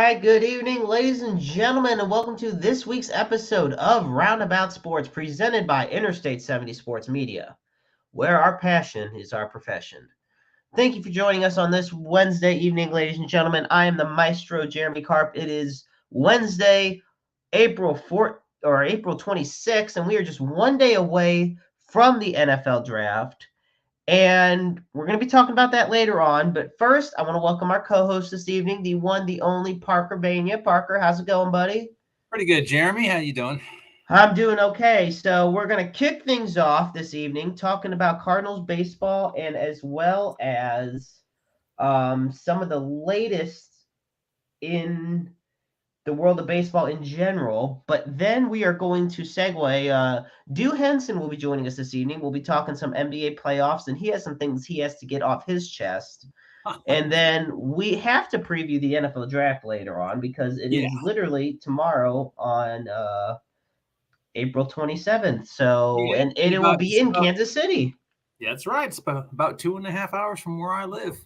right, good evening, ladies and gentlemen, and welcome to this week's episode of Roundabout Sports, presented by Interstate 70 Sports Media, where our passion is our profession. Thank you for joining us on this Wednesday evening, ladies and gentlemen. I am the maestro, Jeremy Karp. It is Wednesday, April 4th or April 26th, and we are just one day away from the NFL draft. And we're going to be talking about that later on. But first, I want to welcome our co-host this evening, the one, the only Parker Bania. Parker, how's it going, buddy? Pretty good, Jeremy. How you doing? I'm doing okay. So we're going to kick things off this evening talking about Cardinals baseball and as well as some of the latest in the world of baseball in general. But then we are going to segue. Henson will be joining us this evening. We'll be talking some NBA playoffs, and he has some things he has to get off his chest. And then we have to preview the NFL draft later on because it is literally tomorrow on April 27th. So, and it will be in Kansas City. Yeah, that's right. It's about 2.5 hours from where I live.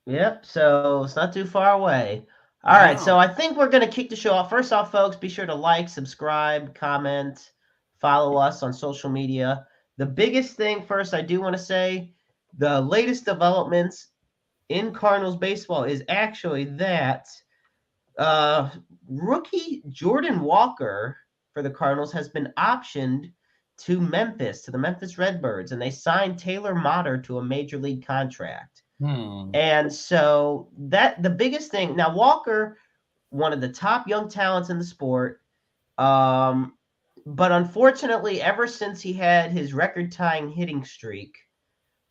Yep. So it's not too far away. All right, so I think we're going to kick the show off. First off, folks, be sure to like, subscribe, comment, follow us on social media. The biggest thing first I do want to say, the latest developments in Cardinals baseball is actually that rookie Jordan Walker for the Cardinals has been optioned to Memphis, to the Memphis Redbirds, and they signed Taylor Motter to a major league contract. And so that the biggest thing now, Walker, one of the top young talents in the sport, but unfortunately, ever since he had his record-tying hitting streak,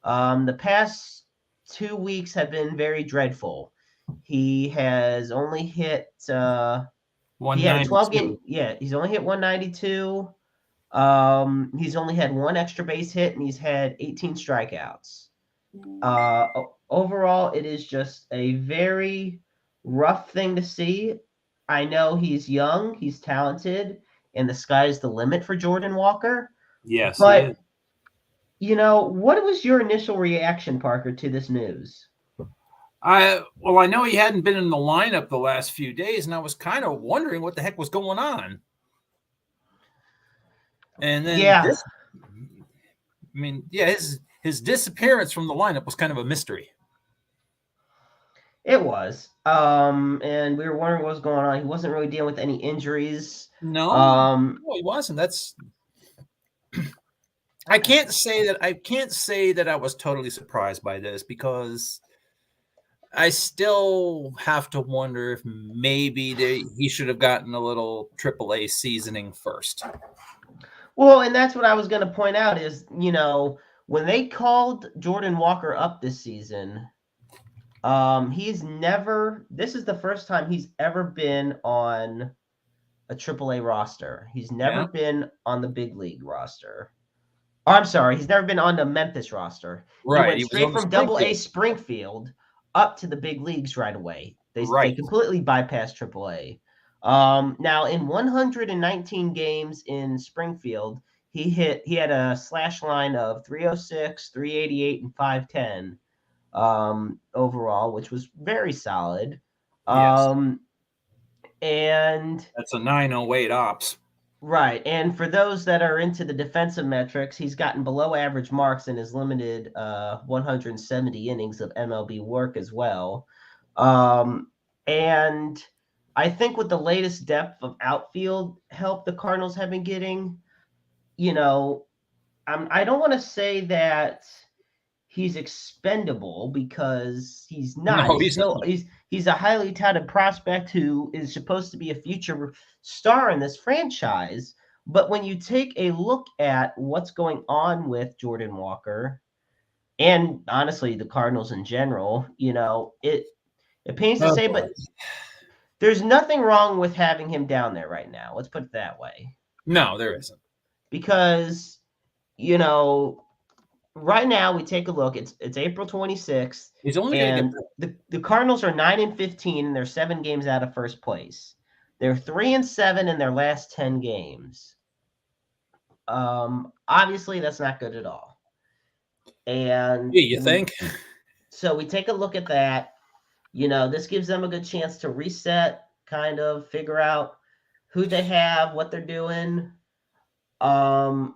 the past 2 weeks have been very dreadful. He has only hit he had a 12 game. Yeah, he's only hit 192. He's only had one extra base hit, and he's had 18 strikeouts. Overall, it is just a very rough thing to see. I know he's young, he's talented, and the sky's the limit for Jordan Walker. Yes, but what was your initial reaction, Parker, to this news? I know he hadn't been in the lineup the last few days, and I was kind of wondering what the heck was going on. And then his disappearance from the lineup was kind of a mystery. It was. And we were wondering what was going on. He wasn't really dealing with any injuries. No, he wasn't. That's I can't say that I was totally surprised by this because I still have to wonder if maybe he should have gotten a little AAA seasoning first. Well, and that's what I was going to point out is, when they called Jordan Walker up this season, this is the first time he's ever been on a AAA roster. He's never been on the big league roster. Oh, I'm sorry, he's never been on the Memphis roster. Right. He went straight from Double-A Springfield up to the big leagues right away. They completely bypassed AAA. Now in 119 games in Springfield, he had a slash line of 306, 388, and 510 overall, which was very solid. And that's a 908 ops. Right. And for those that are into the defensive metrics, he's gotten below average marks in his limited 170 innings of MLB work as well. And I think with the latest depth of outfield help the Cardinals have been getting, I don't want to say that he's expendable because he's not. No, he's a highly touted prospect who is supposed to be a future star in this franchise. But when you take a look at what's going on with Jordan Walker and honestly the Cardinals in general, it pains to say, but there's nothing wrong with having him down there right now. Let's put it that way. No, there isn't. Because, right now we take a look. It's April 26th. He's only and the Cardinals are 9-15 and they're 7 games out of first place. They're 3-7 in their last 10 games. Obviously that's not good at all. And you think? So we take a look at that. This gives them a good chance to reset, kind of figure out who they have, what they're doing. So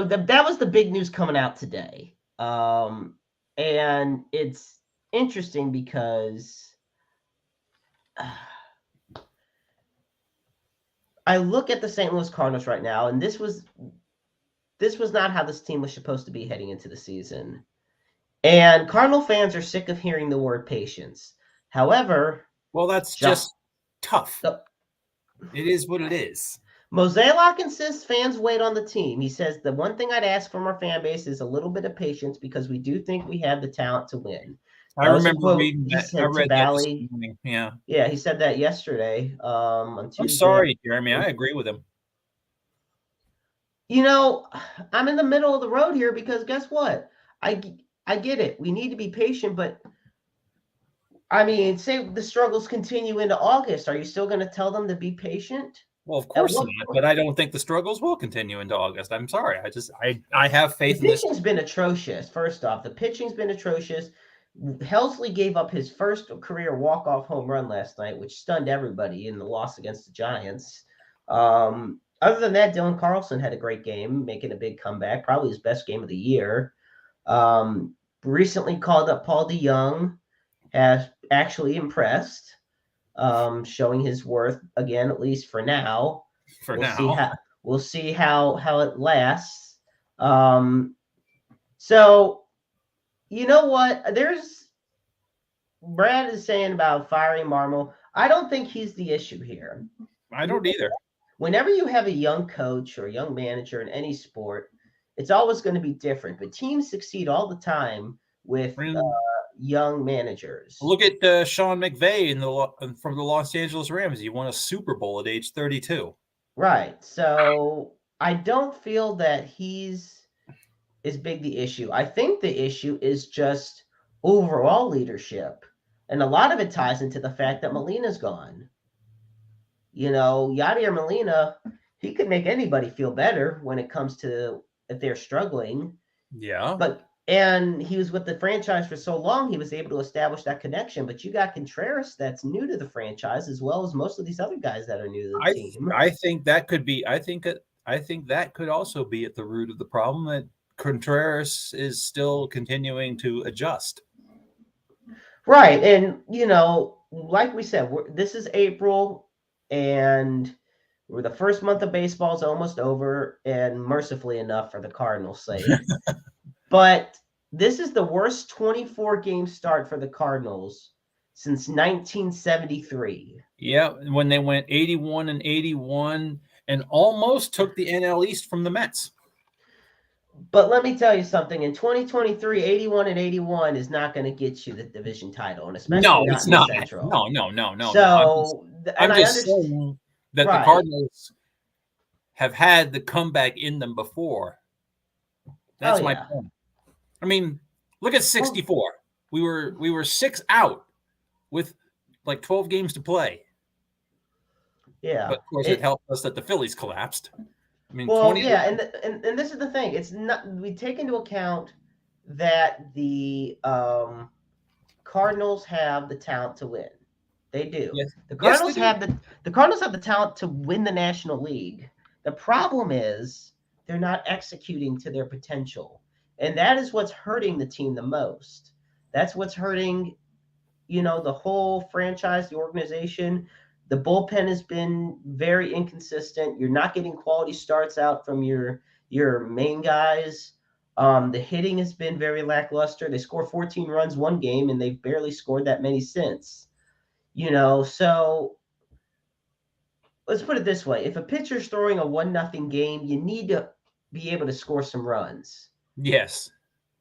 that was the big news coming out today. And it's interesting because I look at the St. Louis Cardinals right now, and this was not how this team was supposed to be heading into the season. And Cardinal fans are sick of hearing the word patience. However, well, that's just tough. It is what it is. Mozeliak insists fans wait on the team. He says, the one thing I'd ask from our fan base is a little bit of patience because we do think we have the talent to win. I remember reading that. I read that this morning. Yeah. Yeah, he said that yesterday on Tuesday. I'm sorry, Jeremy. I agree with him. I'm in the middle of the road here because guess what? I get it. We need to be patient, but I mean, say the struggles continue into August. Are you still going to tell them to be patient? Well, of course not, but I don't think the struggles will continue into August. I'm sorry. I have faith in this. The pitching's been atrocious. First off, the pitching's been atrocious. Helsley gave up his first career walk-off home run last night, which stunned everybody in the loss against the Giants. Other than that, Dylan Carlson had a great game, making a big comeback, probably his best game of the year. Recently called up Paul DeYoung, has actually impressed, showing his worth again, at least for now. We'll see how it lasts. So, you know what? Brad is saying about firing Marmol. I don't think he's the issue here. I don't either. Whenever you have a young coach or a young manager in any sport, it's always going to be different. But teams succeed all the time with young managers. Look at Sean McVay from the Los Angeles Rams. He won a Super Bowl at age 32. Right. So I don't feel that is big the issue. I think the issue is just overall leadership. And a lot of it ties into the fact that Molina's gone. Yadier Molina, he could make anybody feel better when it comes to if they're struggling. Yeah. And he was with the franchise for so long, he was able to establish that connection. But you got Contreras that's new to the franchise, as well as most of these other guys that are new to the team. I think that could be. I think that could also be at the root of the problem, that Contreras is still continuing to adjust. Right, and like we said, this is April, and the first month of baseball is almost over, and mercifully enough for the Cardinals' sake. But this is the worst 24-game start for the Cardinals since 1973. Yeah, when they went 81-81 and almost took the NL East from the Mets. But let me tell you something. In 2023, 81-81 is not going to get you the division title, and especially not in the Central. No. So, I'm just saying that the Cardinals have had the comeback in them before. That's my point. I mean, look at 64. We were 6 out with like 12 games to play. Yeah. But of course, it helped us that the Phillies collapsed. I mean, and this is the thing. It's not, we take into account that the Cardinals have the talent to win. They do. Yes. The Cardinals have the talent to win the National League. The problem is they're not executing to their potential. And that is what's hurting the team the most. That's what's hurting, the whole franchise, the organization. The bullpen has been very inconsistent. You're not getting quality starts out from your main guys. The hitting has been very lackluster. They scored 14 runs one game, and they've barely scored that many since. So let's put it this way. If a pitcher's throwing a 1-0 game, you need to be able to score some runs. Yes.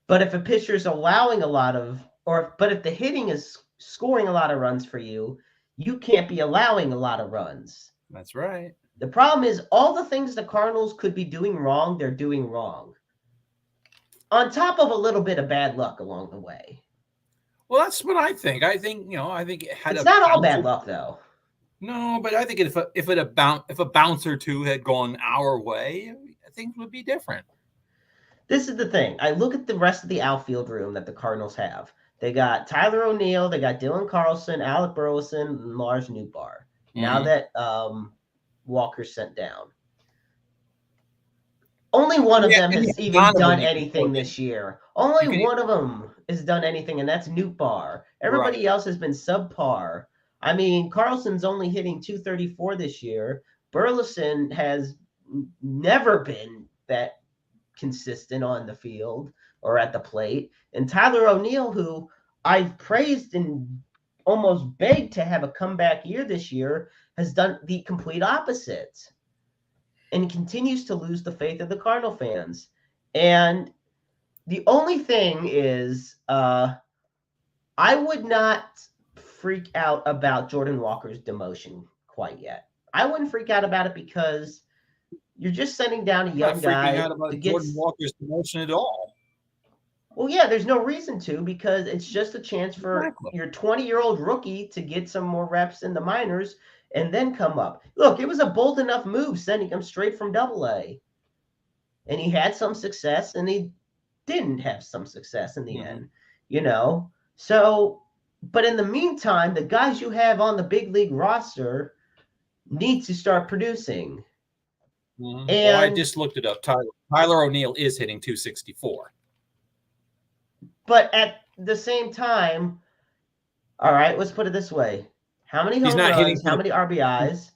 But if a pitcher's allowing if the hitting is scoring a lot of runs for you, you can't be allowing a lot of runs. That's right. The problem is all the things the Cardinals could be doing wrong, they're doing wrong. On top of a little bit of bad luck along the way. Well, that's what I think. I think it's not all bad luck though. No, but I think if a bounce or two had gone our way, things would be different. This is the thing. I look at the rest of the outfield room that the Cardinals have. They got Tyler O'Neill, they got Dylan Carlson, Alec Burleson, and Lars Nootbaar. Now that Walker's sent down. Only one of them has even done anything this year. Only one of them has done anything, and that's Nootbaar. Everybody else has been subpar. I mean, Carlson's only hitting .234 this year. Burleson has never been that consistent on the field or at the plate. And Tyler O'Neill, who I've praised and almost begged to have a comeback year this year, has done the complete opposite and continues to lose the faith of the Cardinal fans. And the only thing is, I would not freak out about Jordan Walker's demotion quite yet. I wouldn't freak out about it because you're just sending down a young guy. Not freaking out about Jordan Walker's demotion at all. Well, yeah, there's no reason to, because it's just a chance for your 20-year-old rookie to get some more reps in the minors and then come up. Look, it was a bold enough move sending him straight from Double-A. And he had some success, and he didn't have some success in the end, you know? So, but in the meantime, the guys you have on the big league roster need to start producing. And well, I just looked it up. Tyler O'Neill is hitting .264. But at the same time, all right, let's put it this way. How many home runs, how many RBIs,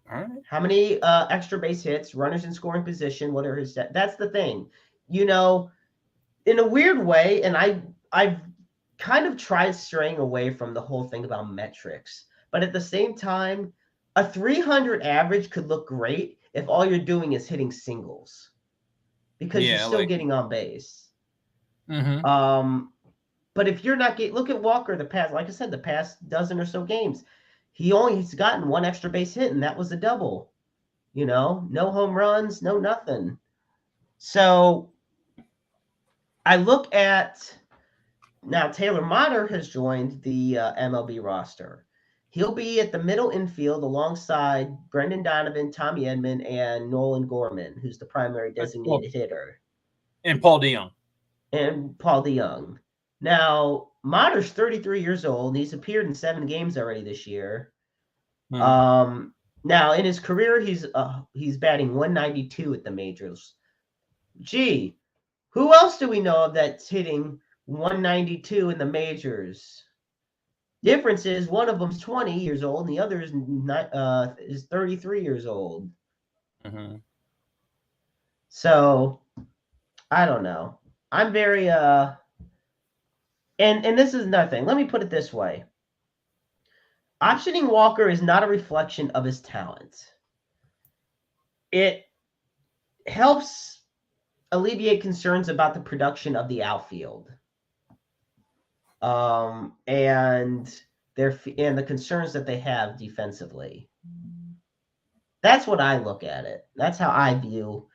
how many extra base hits, runners in scoring position, what are his stats? That's the thing. You know, in a weird way, and I've kind of tried straying away from the whole thing about metrics. But at the same time, a 300 average could look great if all you're doing is hitting singles. Because you're still getting on base. But if you're not getting, look at Walker the past, like I said, the past dozen or so games, he's gotten one extra base hit, and that was a double. You know, no home runs, no nothing. So I look at now Taylor Motter has joined the MLB roster. He'll be at the middle infield alongside Brendan Donovan, Tommy Edman, and Nolan Gorman, who's the primary designated hitter. And Paul DeYoung. Now, Motter's 33 years old. He's appeared in 7 games already this year. Now, in his career, he's batting 192 at the majors. Gee, who else do we know of that's hitting 192 in the majors? Difference is one of them's 20 years old, and the other is 33 years old. So, I don't know. I'm very and this is nothing. Let me put it this way. Optioning Walker is not a reflection of his talent. It helps alleviate concerns about the production of the outfield. And the concerns that they have defensively. That's what I look at it. That's how I view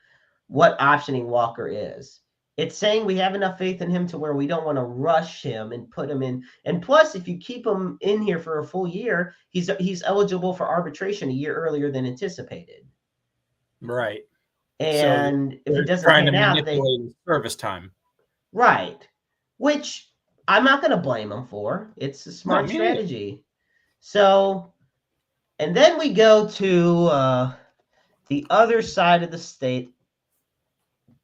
what optioning Walker is. It's saying we have enough faith in him to where we don't want to rush him and put him in. And plus, if you keep him in here for a full year, he's eligible for arbitration a year earlier than anticipated. Right. And so if it doesn't pan out, service time. Right. Which I'm not going to blame him for. It's a smart strategy. So, and then we go to the other side of the state.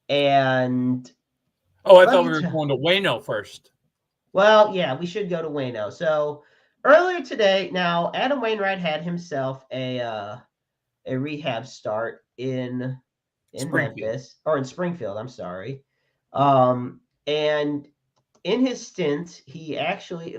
And I thought we were going to Waino first. Well, yeah, we should go to Waino. So earlier today, now Adam Wainwright had himself a rehab start in Memphis, or in Springfield. I'm sorry. And in his stint, he actually,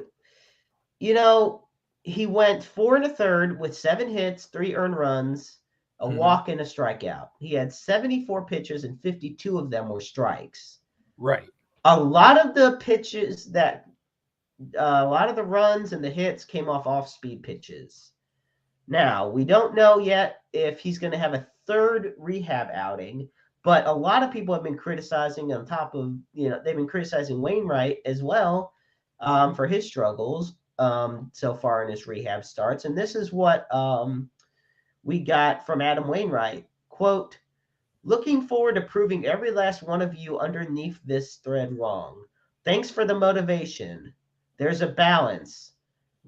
he went 4 1/3 with 7 hits, 3 earned runs, a walk, and a strikeout. He had 74 pitches, and 52 of them were strikes. Right. A lot of the pitches a lot of the runs and the hits came off speed pitches. Now, we don't know yet if he's going to have a third rehab outing, but a lot of people have been criticizing, on top of, they've been criticizing Wainwright as well for his struggles so far in his rehab starts. And this is what we got from Adam Wainwright. Quote, Looking forward to proving every last one of you underneath this thread wrong. Thanks for the motivation. There's a balance.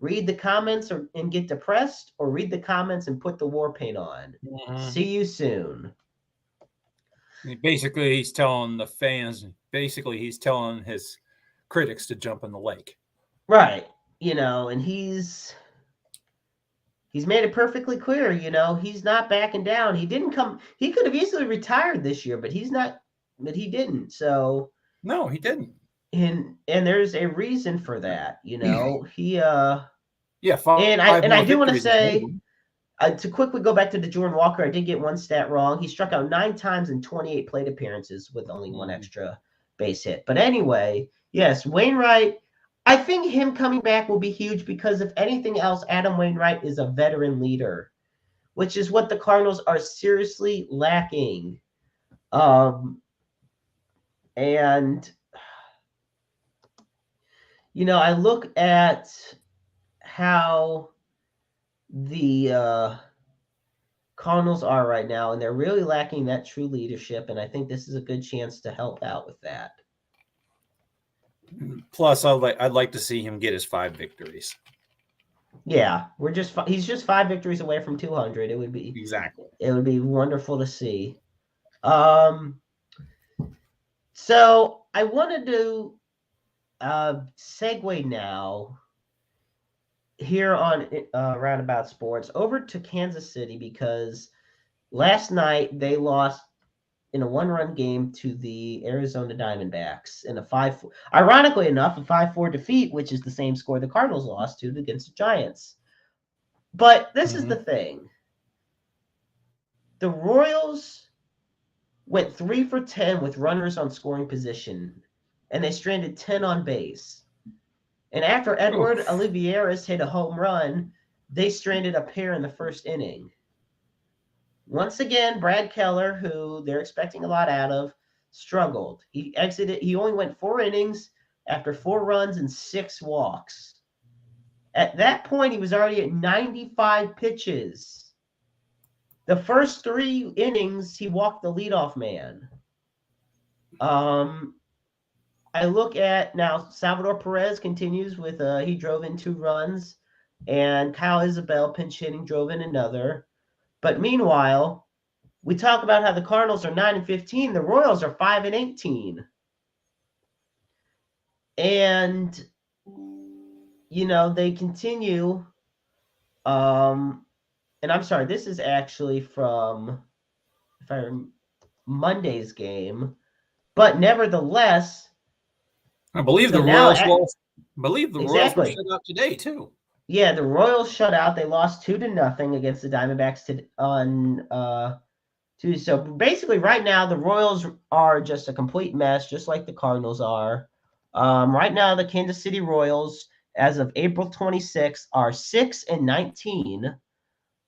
Read the comments and get depressed, or read the comments and put the war paint on. See you soon. Basically, he's telling the fans, he's telling his critics to jump in the lake. Right. And he's made it perfectly clear, he's not backing down. He could have easily retired this year, but he didn't. So no, he didn't. And there's a reason for that, He yeah, I do want to say to quickly go back to the Jordan Walker, I did get one stat wrong. He struck out 9 times in 28 plate appearances with only one extra base hit. But anyway, yes, Wainwright, I think him coming back will be huge because if anything else, Adam Wainwright is a veteran leader, which is what the Cardinals are seriously lacking. And I look at how the Cardinals are right now, and they're really lacking that true leadership, and I think this is a good chance to help out with that. Plus, I'd like to see him get his 5 victories. Yeah, he's just 5 victories away from 200. It would be wonderful to see. So I wanted to segue now here on Roundabout Sports over to Kansas City, because last night they lost in a 1-run game to the Arizona Diamondbacks in ironically enough, a 5-4 defeat, which is the same score the Cardinals lost to against the Giants. But this is the thing. The Royals went 3 for 10 with runners on scoring position, and they stranded 10 on base. And after Edward Olivares hit a home run, they stranded a pair in the first inning. Once again, Brad Keller, who they're expecting a lot out of, struggled. He only went 4 innings after 4 runs and 6 walks. At that point, he was already at 95 pitches. The first 3 innings, he walked the leadoff man. I look at now, Salvador Perez continues with he drove in 2 runs, and Kyle Isabel pinch hitting drove in another. But meanwhile, we talk about how the Cardinals are 9-15, the Royals are 5-18. And they continue and I'm sorry, this is actually from Monday's game, but nevertheless, I believe the Royals lost. Royals were shut out today too. Yeah, the Royals shut out. They lost 2-0 against the Diamondbacks on Tuesday. So basically, right now the Royals are just a complete mess, just like the Cardinals are. Right now, the Kansas City Royals, as of April 26th, are 6-19.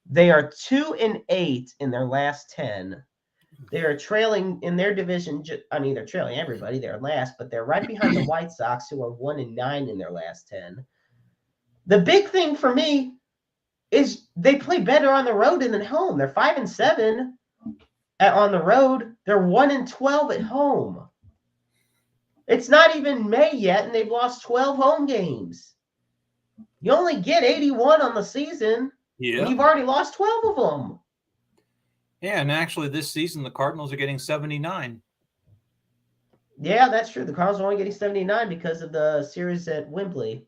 They are 2-8 in their last 10. They are trailing in their division. They're trailing everybody. They're last, but they're right behind the White Sox, who are 1-9 in their last 10. The big thing for me is they play better on the road than at home. They're 5-7 on the road. They're 1-12 at home. It's not even May yet, and they've lost 12 home games. You only get 81 on the season, and you've already lost 12 of them. Yeah, and actually this season the Cardinals are getting 79. Yeah, that's true. The Cardinals are only getting 79 because of the series at Wembley.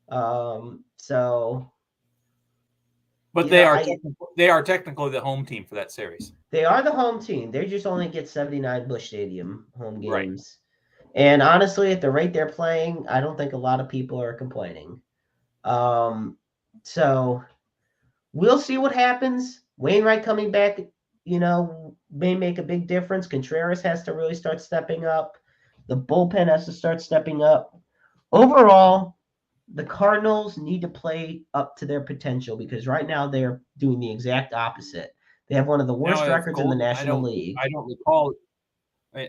But they are technically the home team for that series. They are the home team. They just only get 79 Busch Stadium home games. Right. And honestly, at the rate they're playing, I don't think a lot of people are complaining. So we'll see what happens. Wainwright coming back, may make a big difference. Contreras has to really start stepping up. The bullpen has to start stepping up. Overall, the Cardinals need to play up to their potential, because right now they're doing the exact opposite. They have one of the worst records in the National League. I don't recall.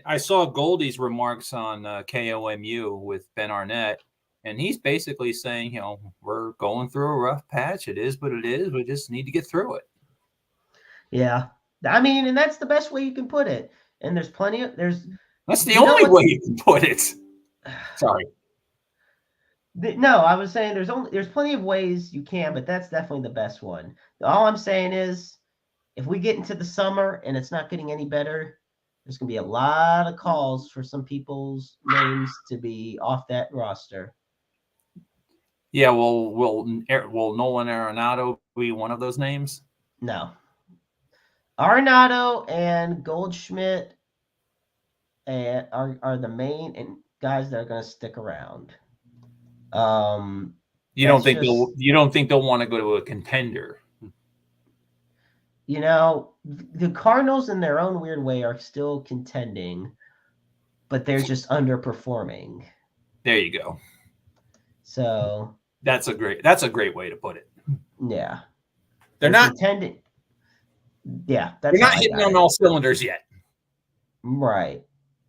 I saw Goldie's remarks on KOMU with Ben Arnett, and he's basically saying, we're going through a rough patch. It is what it is. We just need to get through it. Yeah. I mean, and that's the best way you can put it. And there's plenty of That's the only way you can put it. Sorry. No, I was saying there's plenty of ways you can, but that's definitely the best one. All I'm saying is, if we get into the summer and it's not getting any better, there's gonna be a lot of calls for some people's names to be off that roster. Yeah, well, will Nolan Arenado be one of those names? No. Arenado and Goldschmidt are the main guys that are going to stick around. You don't think they'll want to go to a contender? You know, the Cardinals in their own weird way are still contending, but they're just underperforming. There you go. So that's a great way to put it. Yeah, they're not contending. Yeah, they're not hitting on all cylinders yet. Right.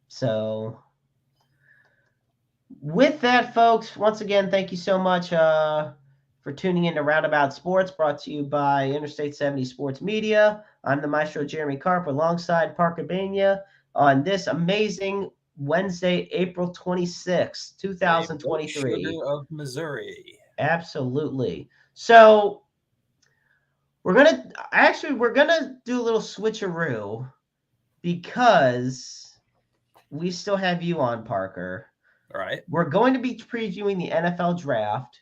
So with that, folks, once again, thank you so much for tuning in to Roundabout Sports, brought to you by Interstate 70 Sports Media. I'm the maestro Jeremy Karp alongside Parker Bania on this amazing Wednesday, April 26th, 2023. Sugar of Missouri. Absolutely. So we're gonna do a little switcheroo because we still have you on, Parker. All right. We're going to be previewing the NFL draft.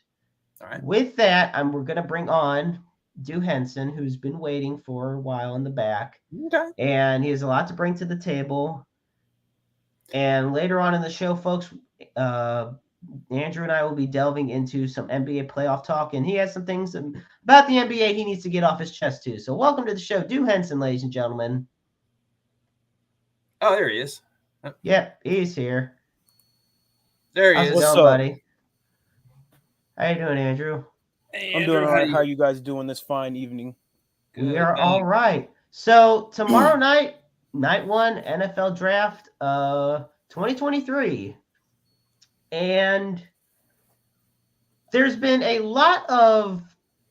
All right. With that, we're going to bring on Henson, who's been waiting for a while in the back. Okay. And he has a lot to bring to the table. And later on in the show, folks, Andrew and I will be delving into some NBA playoff talk. And he has some things about the NBA he needs to get off his chest, too. So welcome to the show, Henson, ladies and gentlemen. Oh, there he is. Yep, he's here. There he is. What's up, buddy? How you doing, Andrew? Hey, I'm doing all right. How are you guys doing this fine evening? Good, we are all right. So tomorrow night, night one, NFL draft 2023. And there's been a lot of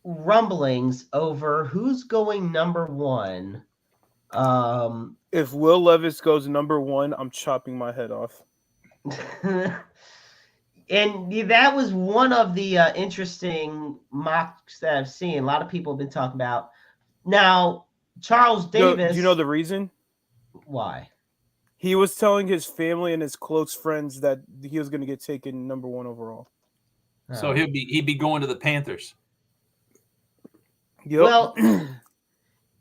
rumblings over who's going number one. If Will Levis goes number one, I'm chopping my head off. And that was one of the interesting mocks that I've seen. A lot of people have been talking about. Now, Charles Davis. Do you know the reason? Why? He was telling his family and his close friends that he was going to get taken number one overall. So he'd be going to the Panthers. Yep. Well,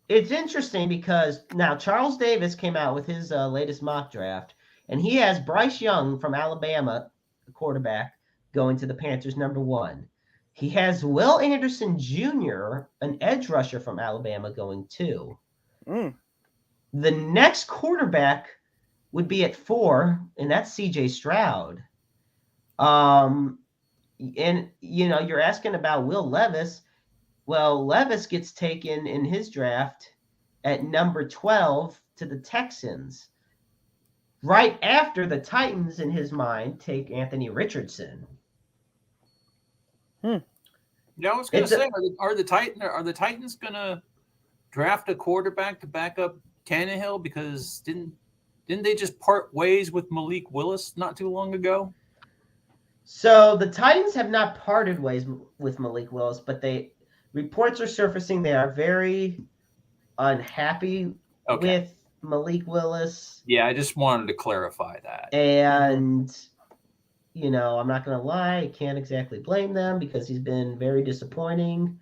it's interesting because now Charles Davis came out with his latest mock draft, and he has Bryce Young from Alabama, the quarterback, going to the Panthers number one. He has Will Anderson Jr., an edge rusher from Alabama, going two. The next quarterback would be at 4, and that's C.J. Stroud. And, you're asking about Will Levis. Well, Levis gets taken in his draft at number 12 to the Texans. Right after the Titans, in his mind, take Anthony Richardson. Yeah, I was going to say, are the Titans going to draft a quarterback to back up Tannehill? Because didn't they just part ways with Malik Willis not too long ago? So the Titans have not parted ways with Malik Willis, but reports are surfacing they are very unhappy with Malik Willis. Yeah, I just wanted to clarify that. And, I'm not going to lie, I can't exactly blame them because he's been very disappointing.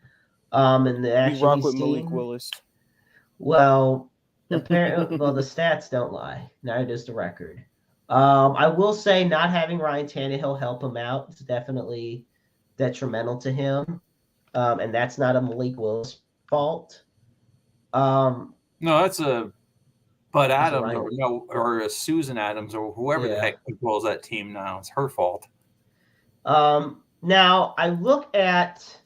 In the action we rock with Malik Willis. Well, apparently, the stats don't lie. Neither does the record. I will say not having Ryan Tannehill help him out is definitely detrimental to him. And that's not a Malik Willis fault. No, that's a Bud Adams or a Susan Adams or whoever the heck controls that team now. It's her fault. Now, I look at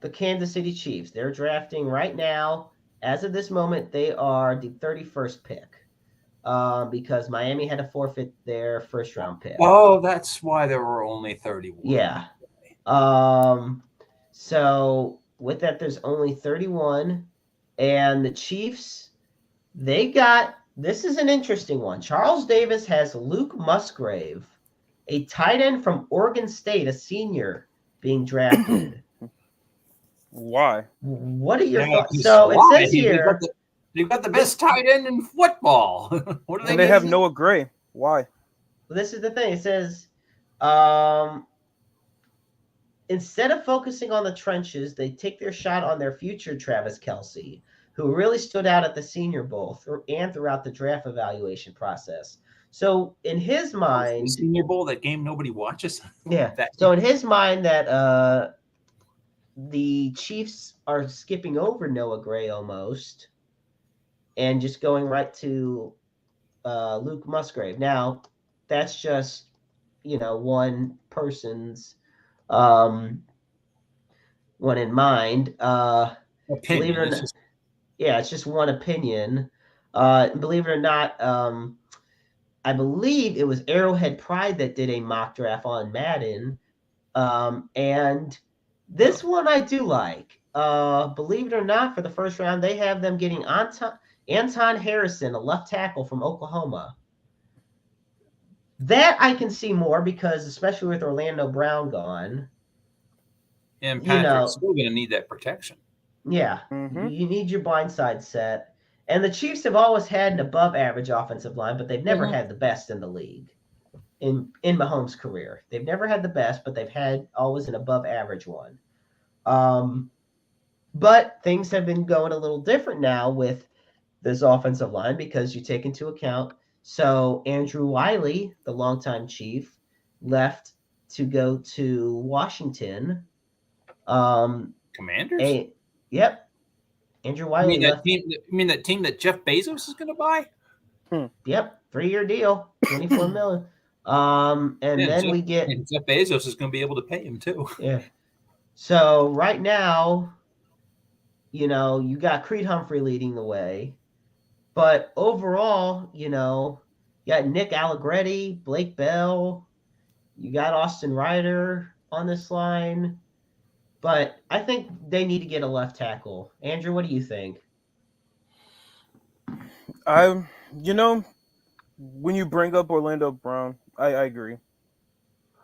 the Kansas City Chiefs. They're drafting right now. As of this moment, they are the 31st pick because Miami had to forfeit their first-round pick. Oh, that's why there were only 31. Yeah. So with that, there's only 31. And the Chiefs, This is an interesting one. Charles Davis has Luke Musgrave, a tight end from Oregon State, a senior, being drafted. Why? What are your thoughts? So it says here, you've got the best tight end in football. What are and they have Noah Gray. Why? Well, this is the thing. It says, instead of focusing on the trenches, they take their shot on their future Travis Kelce, who really stood out at the Senior Bowl and throughout the draft evaluation process. So in his mind, the Senior Bowl, that game nobody watches. Yeah. So in his mind, that the Chiefs are skipping over Noah Gray almost, and just going right to Luke Musgrave. Now, that's just one person's one in mind. Opinion. Believe it or not, it's just one opinion. Believe it or not, I believe it was Arrowhead Pride that did a mock draft on Madden. And this one I do like. Believe it or not, for the first round, they have them getting Anton Harrison, a left tackle from Oklahoma. That I can see more because, especially with Orlando Brown gone, and Patrick's still going to need that protection. Yeah, you need your blind side set. And the Chiefs have always had an above-average offensive line, but they've never had the best in the league. In Mahomes' career, they've never had the best, but they've had always an above-average one. But things have been going a little different now with this offensive line because you take into account. So Andrew Wiley, the longtime Chief, left to go to Washington. Commanders? Yep. Andrew Wiley left. You mean that team that Jeff Bezos is going to buy? Yep. 3-year deal, $24 million. And then we get Jeff Bezos is going to be able to pay him too. Yeah. So right now, you got Creed Humphrey leading the way, but overall, you got Nick Allegretti, Blake Bell, you got Austin Ryder on this line, but I think they need to get a left tackle. Andrew, what do you think? When you bring up Orlando Brown, I agree.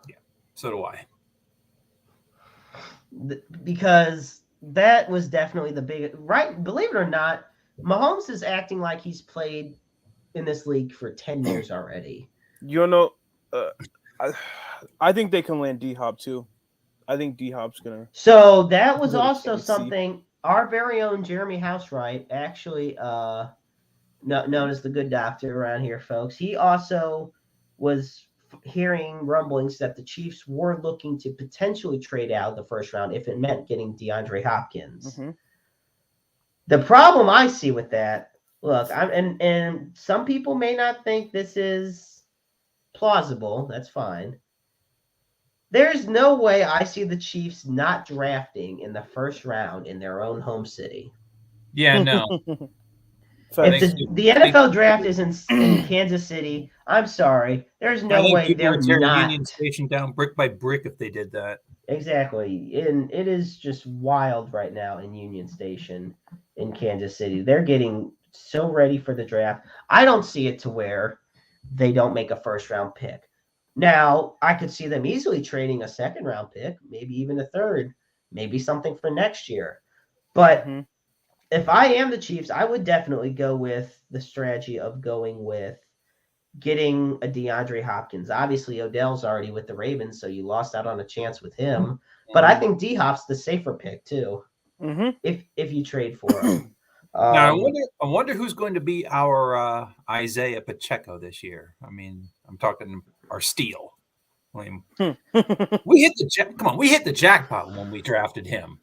Yeah, so do I. Because that was definitely the big right. Believe it or not, Mahomes is acting like he's played in this league for 10 years already. I think they can land D-Hop too. I think D-Hop's gonna. So that was also something our very own Jeremy Housewright, actually known as the good doctor around here, folks. He also was hearing rumblings that the Chiefs were looking to potentially trade out the first round if it meant getting DeAndre Hopkins. The problem I see with that, look, and some people may not think this is plausible. That's fine. There's no way I see the Chiefs not drafting in the first round in their own home city. Yeah, no. If the NFL draft is in Kansas City, I'm sorry. There's no way they're not. Union Station down brick by brick if they did that. Exactly. And it is just wild right now in Union Station in Kansas City. They're getting so ready for the draft. I don't see it to where they don't make a first-round pick. Now, I could see them easily trading a second-round pick, maybe even a third, maybe something for next year. But if I am the Chiefs, I would definitely go with the strategy of going with getting a DeAndre Hopkins. Obviously, Odell's already with the Ravens, so you lost out on a chance with him. But I think D-Hop's the safer pick, too, if you trade for him. Now, I wonder who's going to be our Isaiah Pacheco this year. I mean, I'm talking our steal. We hit the jackpot when we drafted him.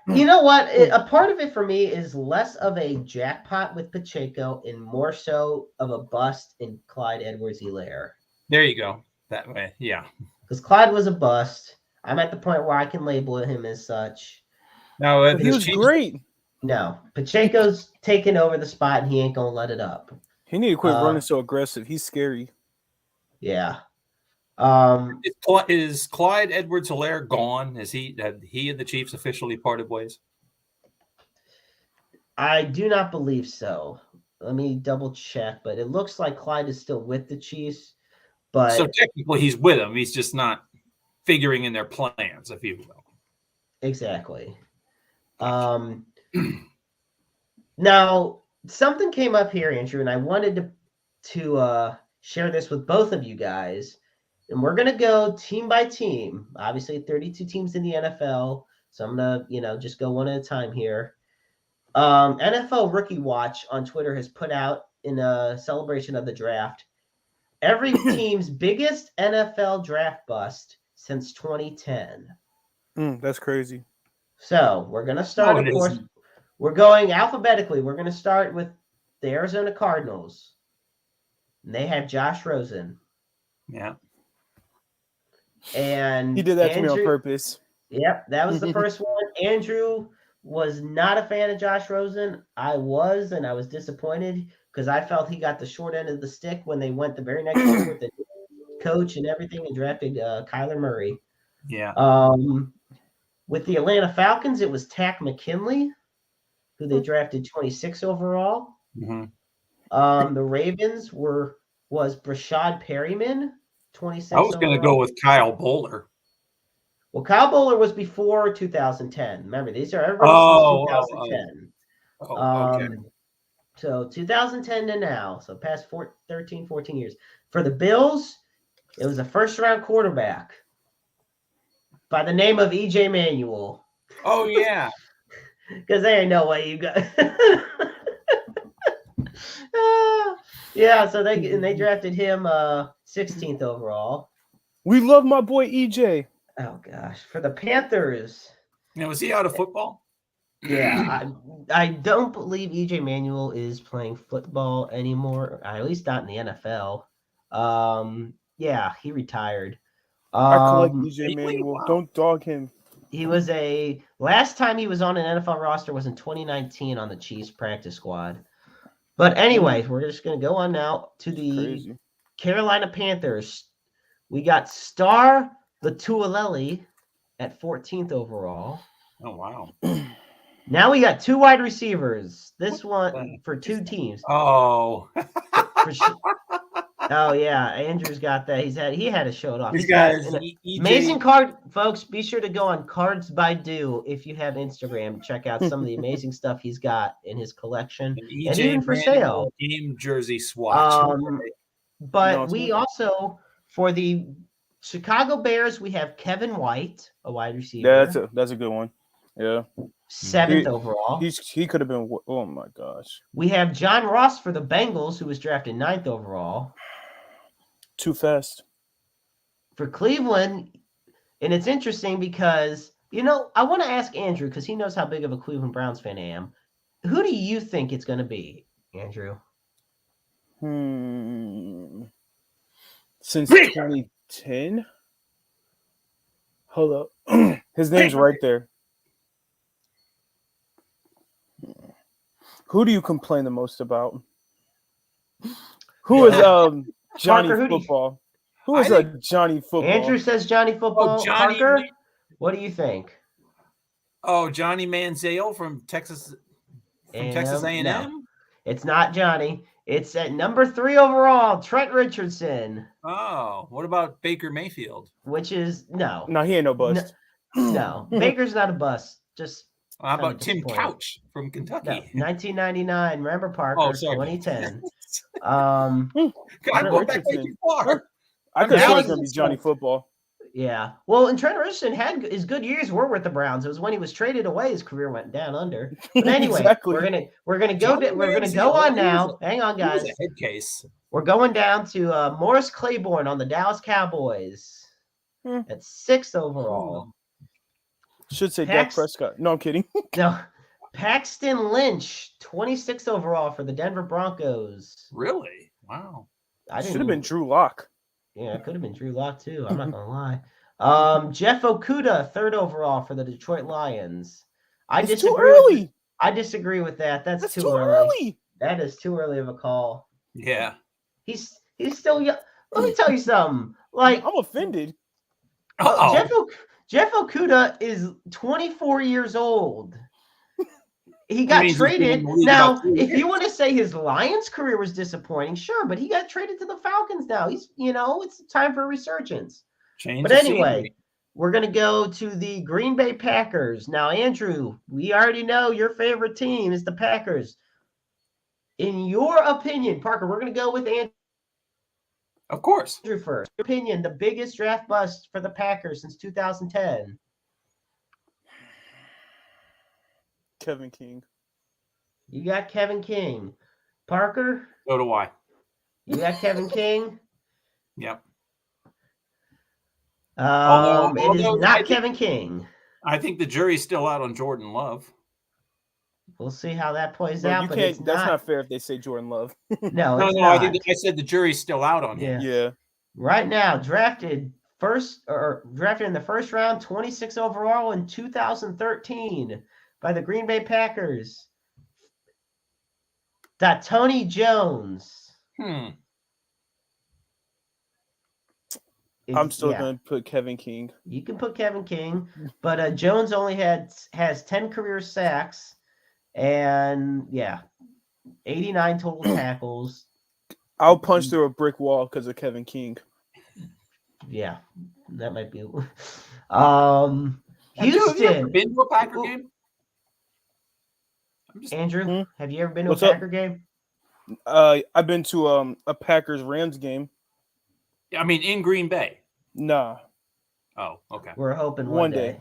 You know what? A part of it for me is less of a jackpot with Pacheco and more so of a bust in Clyde Edwards-Helaire. There you go. That way, yeah. Because Clyde was a bust. I'm at the point where I can label him as such. No, he was great. No, Pacheco's taking over the spot, and he ain't gonna let it up. He need to quit running so aggressive. He's scary. Yeah. Is Clyde Edwards-Helaire gone? Have he and the Chiefs officially parted ways? I do not believe so. Let me double check, but it looks like Clyde is still with the Chiefs. But so technically, he's with them. He's just not figuring in their plans, if you will. Exactly. Now, something came up here, Andrew, and I wanted to share this with both of you guys. And we're going to go team by team. Obviously, 32 teams in the NFL. So I'm going to, just go one at a time here. NFL Rookie Watch on Twitter has put out in a celebration of the draft every team's biggest NFL draft bust since 2010. That's crazy. So we're going to start, of course. We're going alphabetically. We're going to start with the Arizona Cardinals. And they have Josh Rosen. Yeah. And he did that to me on purpose. Yep, that was the first one. Andrew was not a fan of Josh Rosen. I was, and I was disappointed because I felt he got the short end of the stick when they went the very next year with the coach and everything and drafted Kyler Murray. Yeah. With the Atlanta Falcons, it was Tack McKinley, who they drafted 26 overall. Mm-hmm. The Ravens was Brashad Perryman, 26 I was going to go with Kyle Bowler. Well, Kyle Bowler was before 2010. Remember, these are everybody since 2010. Okay. So 2010 to now, so past 13, 14 years. For the Bills, it was a first-round quarterback by the name of E.J. Manuel. Oh, yeah. Because there ain't no way you got... yeah, so they drafted him 16th overall. We love my boy EJ. Oh gosh, for the Panthers. Now, was he out of football? Yeah, I don't believe EJ Manuel is playing football anymore. At least not in the NFL. Yeah, he retired. I collect EJ Manuel. Wow. Don't dog him. He was last time he was on an NFL roster was in 2019 on the Chiefs practice squad. But anyway, we're just going to go on now to the Carolina Panthers. We got Star Latualeli at 14th overall. Oh, wow. Now we got two wide receivers. This one for two teams. Oh. Oh, yeah. Andrew's got that. He had to show it off. These guys. Amazing card. Folks, be sure to go on Cards by Do if you have Instagram. Check out some of the amazing stuff he's got in his collection. And even for sale. Game jersey swatch. But we also, for the Chicago Bears, we have Kevin White, a wide receiver. Yeah, that's a good one. Yeah. 7th overall. He could have been. Oh my gosh. We have John Ross for the Bengals, who was drafted 9th overall. Too fast. For Cleveland, and it's interesting because I want to ask Andrew because he knows how big of a Cleveland Browns fan I am. Who do you think it's going to be, Andrew? Since 2010. Hold up. His name's right there. Who do you complain the most about? Who is Johnny Parker, Football? Who is Johnny Football? Andrew says Johnny Football. Johnny, Parker, what do you think? Oh, Johnny Manziel from Texas A&M? No, it's not Johnny. It's at number 3 overall, Trent Richardson. Oh, what about Baker Mayfield? Which is no. No, he ain't no bust. No, Baker's not a bust. Just how about Tim Couch from Kentucky? No, 1999. Remember Parker? Oh, sorry. 2010. God, go back way too far. I could say it's gonna be Johnny Football. Yeah. Well, and Trent Richardson had his good years were with the Browns. It was when he was traded away, his career went down under. But anyway, exactly. we're gonna go on now. Hang on, guys. A head case. We're going down to Morris Claiborne on the Dallas Cowboys at 6th overall. Should say Dak Prescott. No, I'm kidding. No, Paxton Lynch, 26th overall for the Denver Broncos. Really? Wow. Should have been Drew Lock. Yeah, it could have been Drew Lock too. I'm not gonna lie. Jeff Okudah, 3rd overall for the Detroit Lions. It's too early. I disagree with that. That's too early. That is too early of a call. Yeah. He's still young. Let me tell you something. Like I'm offended. Jeff Okudah is 24 years old. he got traded. Now, if you want to say his Lions career was disappointing, sure, but he got traded to the Falcons now. He's, it's time for a resurgence. But anyway, we're going to go to the Green Bay Packers. Now, Andrew, we already know your favorite team is the Packers. In your opinion, Parker, we're going to go with Andrew. Of course. Andrew first. Your opinion, the biggest draft bust for the Packers since 2010. Kevin King. You got Kevin King. Parker? So do I. You got Kevin King? Yep. It is not Kevin King. I think the jury's still out on Jordan Love. We'll see how that plays out. You can't. That's not fair if they say Jordan Love. No, I said the jury's still out on him. Yeah. Right now, drafted in the first round, 26 overall in 2013 by the Green Bay Packers. Tony Jones. I'm still going to put Kevin King. You can put Kevin King, but Jones only has 10 career sacks and 89 total tackles. I'll punch through a brick wall because of Kevin King. Yeah, that might be. Houston. Have you ever been to a Packer game? Andrew, have you ever been to a Packer game? I've been to a Packers-Rams game. I mean, in Green Bay. Nah. Oh, okay. We're hoping one day.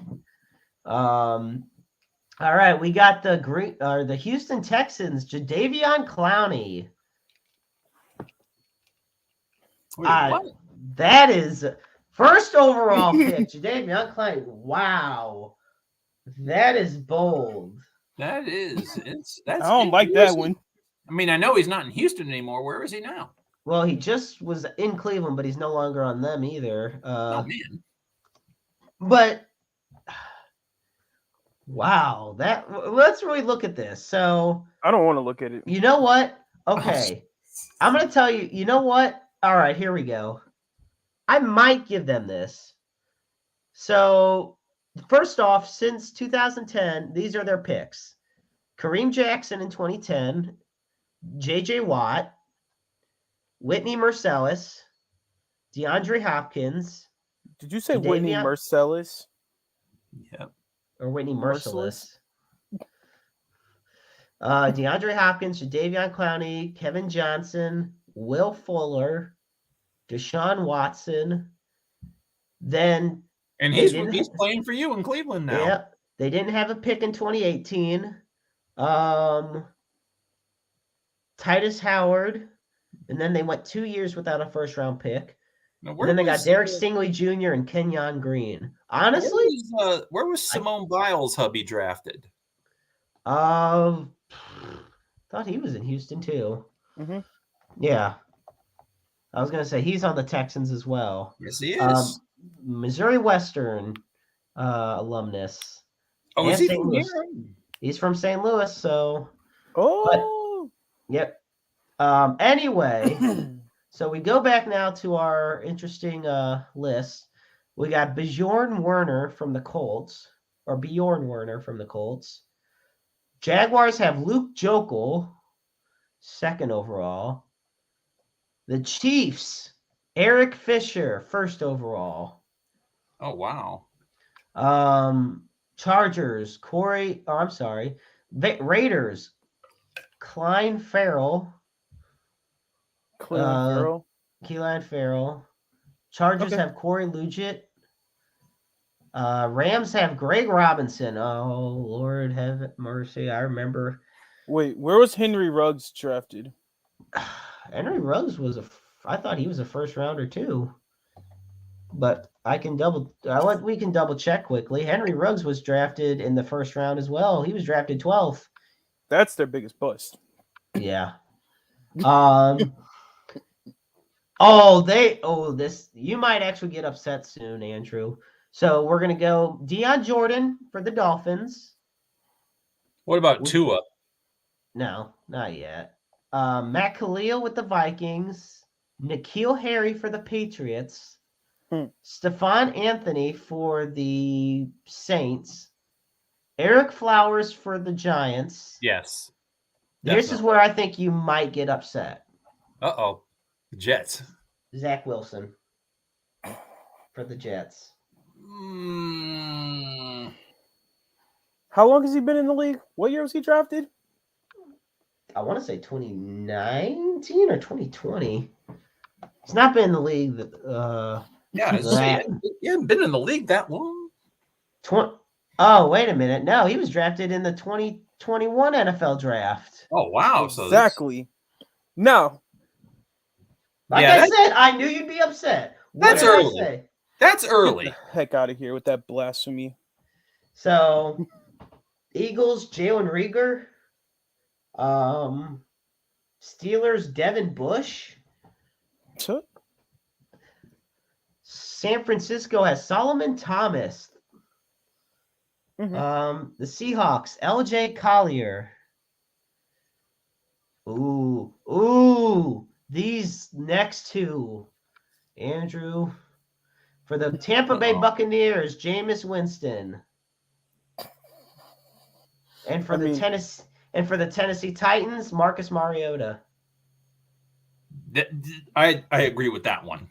All right, we got the Houston Texans, Jadeveon Clowney. That is first overall pick, Jadeveon Clowney. Wow, that is bold. That is. I don't like that one. I mean, I know he's not in Houston anymore. Where is he now? Well, he just was in Cleveland, but he's no longer on them either. Oh, man. But, wow, let's really look at this. So I don't want to look at it. You know what? Okay. I'm going to tell you, you know what? All right, here we go. I might give them this. So, first off, since 2010, these are their picks. Kareem Jackson in 2010, J.J. Watt, Whitney Mercilus, DeAndre Hopkins. Did you say Whitney Mercilus? Yep. Or Whitney Mercilus. DeAndre Hopkins, Jadeveon Clowney, Kevin Johnson, Will Fuller, Deshaun Watson. Then and he's playing for you in Cleveland now. Yeah. They didn't have a pick in 2018. Titus Howard. And then they went 2 years without a first-round pick. Now, and then they got Derek Stingley Jr. and Kenyon Green. Honestly, where was Simone Biles' hubby drafted? Thought he was in Houston too. Mm-hmm. Yeah, I was gonna say he's on the Texans as well. Yes, he is. Missouri Western alumnus. Oh, is he from here? He's from St. Louis, so. Oh. Yep. Anyway, so we go back now to our interesting list. We got Bjorn Werner from the Colts. Jaguars have Luke Joeckel, second overall. The Chiefs, Eric Fisher, first overall. Oh, wow. Chargers, Raiders, Clelin Ferrell. Chargers have Corey Liuget. Rams have Greg Robinson. Oh, Lord have mercy. I remember. Wait, where was Henry Ruggs drafted? Henry Ruggs I thought he was a first rounder too. But we can double check quickly. Henry Ruggs was drafted in the first round as well. He was drafted 12th. That's their biggest bust. Yeah. You might actually get upset soon, Andrew. So we're gonna go Deion Jordan for the Dolphins. What about Tua? No, not yet. Matt Khalil with the Vikings. N'Keal Harry for the Patriots. Stephon Anthony for the Saints. Eric Flowers for the Giants. Yes. This is where I think you might get upset. Uh-oh. Jets. Zach Wilson for the Jets. How long has he been in the league? What year was he drafted? I want to say 2019 or 2020. He's not been in the league. He hasn't been in the league that long. Oh, wait a minute. No, he was drafted in the 2021 NFL draft. Oh, wow. Exactly. No. Like I said, I knew you'd be upset. That's early. That's early. Get the heck out of here with that blasphemy. So, Eagles, Jalen Reagor. Steelers, Devin Bush. San Francisco has Solomon Thomas. The Seahawks, LJ Collier. Ooh. These next two. Andrew. For the Tampa Bay Buccaneers, Jameis Winston. And for the Tennessee Titans, Marcus Mariota. I agree with that one.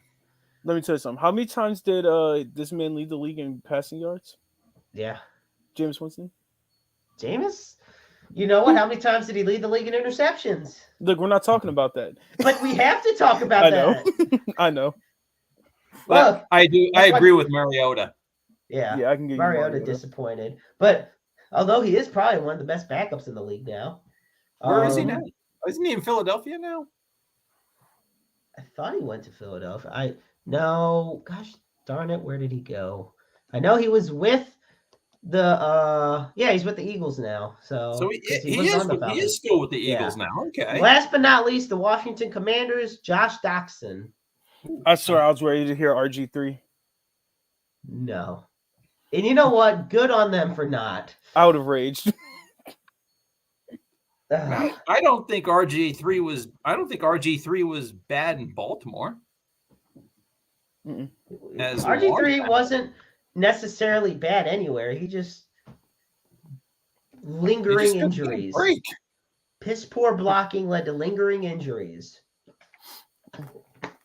Let me tell you something. How many times did this man lead the league in passing yards? Yeah. Jameis Winston? Jameis? You know what? How many times did he lead the league in interceptions? Look, we're not talking about that. But we have to talk about that. I know. Look, I agree with Mariota. Yeah, I can get Mariota disappointed. But although he is probably one of the best backups in the league now. Where is he now? Isn't he in Philadelphia now? I thought he went to Philadelphia. No, gosh darn it, where did he go? I know he was with he's with the Eagles now. So he is still with the Eagles now. Okay. Last but not least, the Washington Commanders, Josh Doxson. I swear I was ready to hear RG3. No. And you know what? Good on them for not. I would have raged. I don't think RG3 was bad in Baltimore. RG3 wasn't necessarily bad anywhere. He just lingering injuries. Piss poor blocking led to lingering injuries.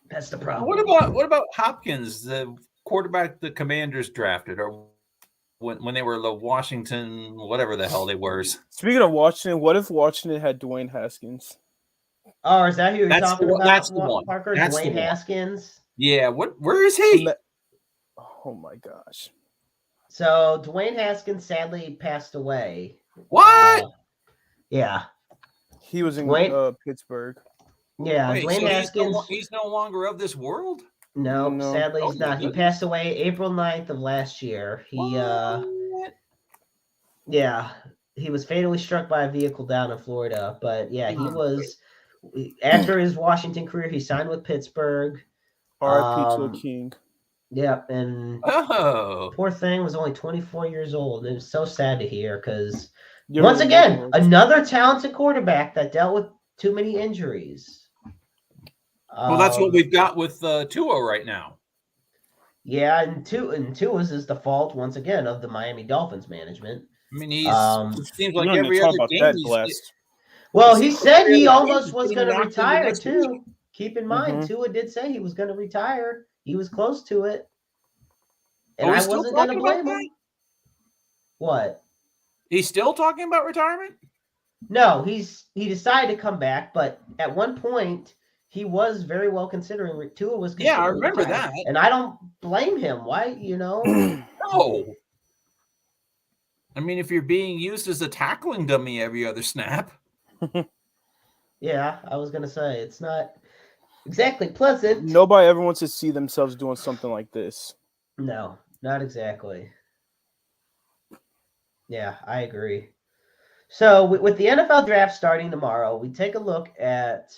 That's the problem. What about Hopkins, the quarterback the Commanders drafted, or when they were the Washington, whatever the hell they were? Speaking of Washington, what if Washington had Dwayne Haskins? Oh, is that who you're talking about? That's the one. Parker, Dwayne Haskins. Yeah. Where is he? Oh my gosh. So Dwayne Haskins sadly passed away. What? Yeah. He was in Pittsburgh. Yeah, wait, Dwayne Haskins. He's no longer of this world? No, sadly he's not. He passed away April 9th of last year. He he was fatally struck by a vehicle down in Florida. But yeah, he was after his Washington career, he signed with Pittsburgh. R.I.P. to a king. Yep, and poor thing was only 24 years old. It was so sad to hear because once again, another talented quarterback that dealt with too many injuries. Well, that's what we've got with Tua right now. Yeah, and Tua's is the fault once again of the Miami Dolphins management. I mean, it seems like every other game. Well, he said he almost was going to retire too. Keep in mind, Tua did say he was going to retire. He was close to it, and I wasn't going to blame him. What? He's still talking about retirement? No, he decided to come back, but at one point he was very well considering. Tua was. Yeah, I remember that, and I don't blame him. Why, No. I mean, if you're being used as a tackling dummy every other snap. Yeah, I was gonna say it's not exactly pleasant. Nobody ever wants to see themselves doing something like this. No, not exactly. Yeah, I agree. So with the NFL draft starting tomorrow, we take a look at.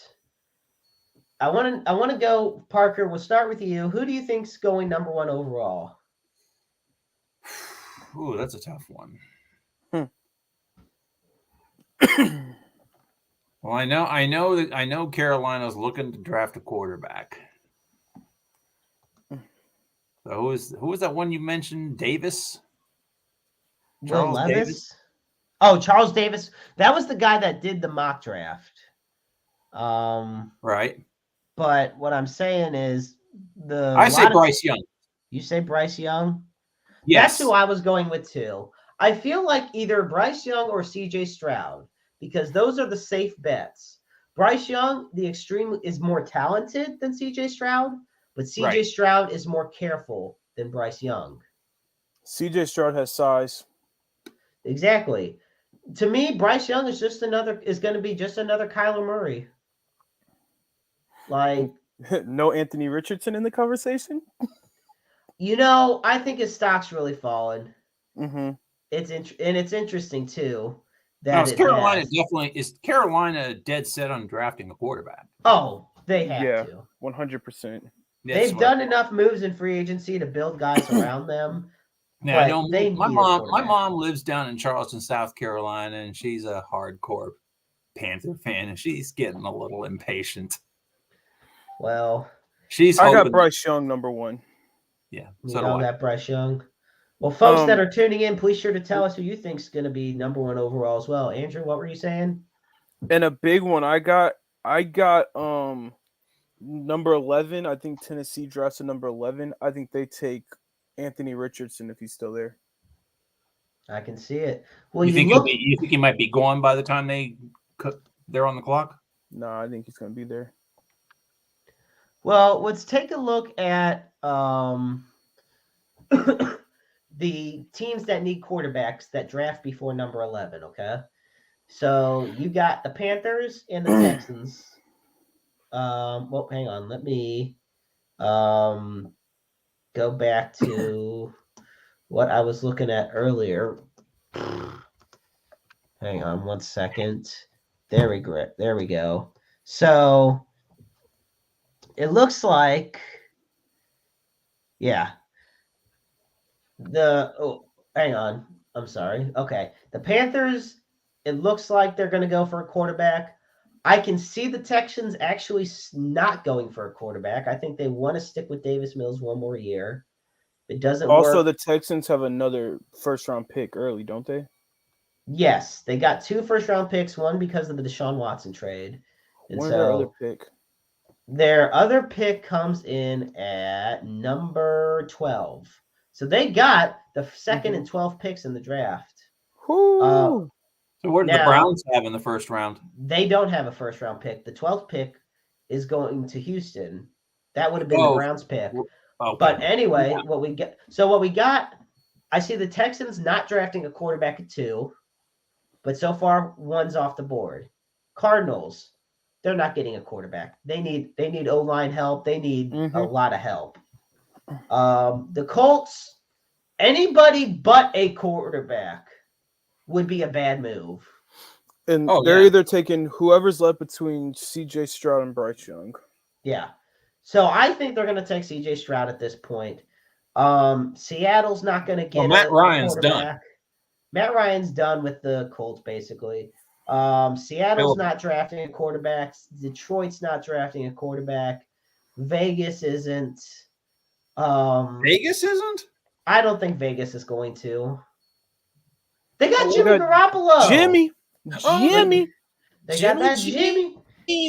I want to go, Parker. We'll start with you. Who do you think's going number one overall? Ooh, that's a tough one. Well, I know Carolina's looking to draft a quarterback. So who was that one you mentioned? Davis? Will Levis? Oh, Charles Davis. That was the guy that did the mock draft. Right. But what I'm saying is I say Bryce Young. You say Bryce Young? Yes. That's who I was going with too. I feel like either Bryce Young or CJ Stroud, because those are the safe bets. Bryce Young, the extreme, is more talented than CJ Stroud, but CJ Stroud is more careful than Bryce Young. CJ Stroud has size. Exactly. To me, Bryce Young is going to be just another Kyler Murray. Like no Anthony Richardson in the conversation? I think his stock's really fallen. Mm-hmm. It's interesting too. Is Carolina dead set on drafting a quarterback? Oh, they have to. 100%. They've done enough moves in free agency to build guys around them. Yeah, I know. My mom lives down in Charleston, South Carolina, and she's a hardcore Panther fan, and she's getting a little impatient. Well, I got Bryce Young number 1. Yeah, so do I got Bryce Young. Well, folks that are tuning in, please sure to tell us who you think is going to be number 1 overall as well. Andrew, what were you saying? And a big one, I got number 11. I think Tennessee drafts at number 11. I think they take Anthony Richardson if he's still there. I can see it. Well, you think he might be gone by the time they're on the clock? No, I think he's going to be there. Well, let's take a look at the teams that need quarterbacks that draft before number 11, okay? So you got the Panthers and the Texans. Well, hang on. Let me go back to what I was looking at earlier. Hang on 1 second. There we go. So it looks like, hang on. I'm sorry. Okay. The Panthers, it looks like they're going to go for a quarterback. I can see the Texans actually not going for a quarterback. I think they want to stick with Davis Mills one more year. It doesn't work. Also, the Texans have another first-round pick early, don't they? Yes. They got 2 first-round picks, one because of the Deshaun Watson trade. And when's their other pick? Their other pick comes in at number 12. So they got the second and 12th picks in the draft. So what did the Browns have in the first round? They don't have a first-round pick. The 12th pick is going to Houston. That would have been the Browns pick. Okay. But anyway, what we got, I see the Texans not drafting a quarterback at 2, but so far 1's off the board. Cardinals, they're not getting a quarterback. They need O-line help. They need a lot of help. The Colts, anybody but a quarterback would be a bad move. And they're either taking whoever's left between CJ Stroud and Bryce Young. Yeah. So I think they're going to take CJ Stroud at this point. Seattle's not going to get Matt Ryan's done. Matt Ryan's done with the Colts, basically. Seattle's not drafting a quarterback. Detroit's not drafting a quarterback. Vegas isn't. Vegas isn't? I don't think Vegas is going to. They got Jimmy Garoppolo. Jimmy. They got that Jimmy.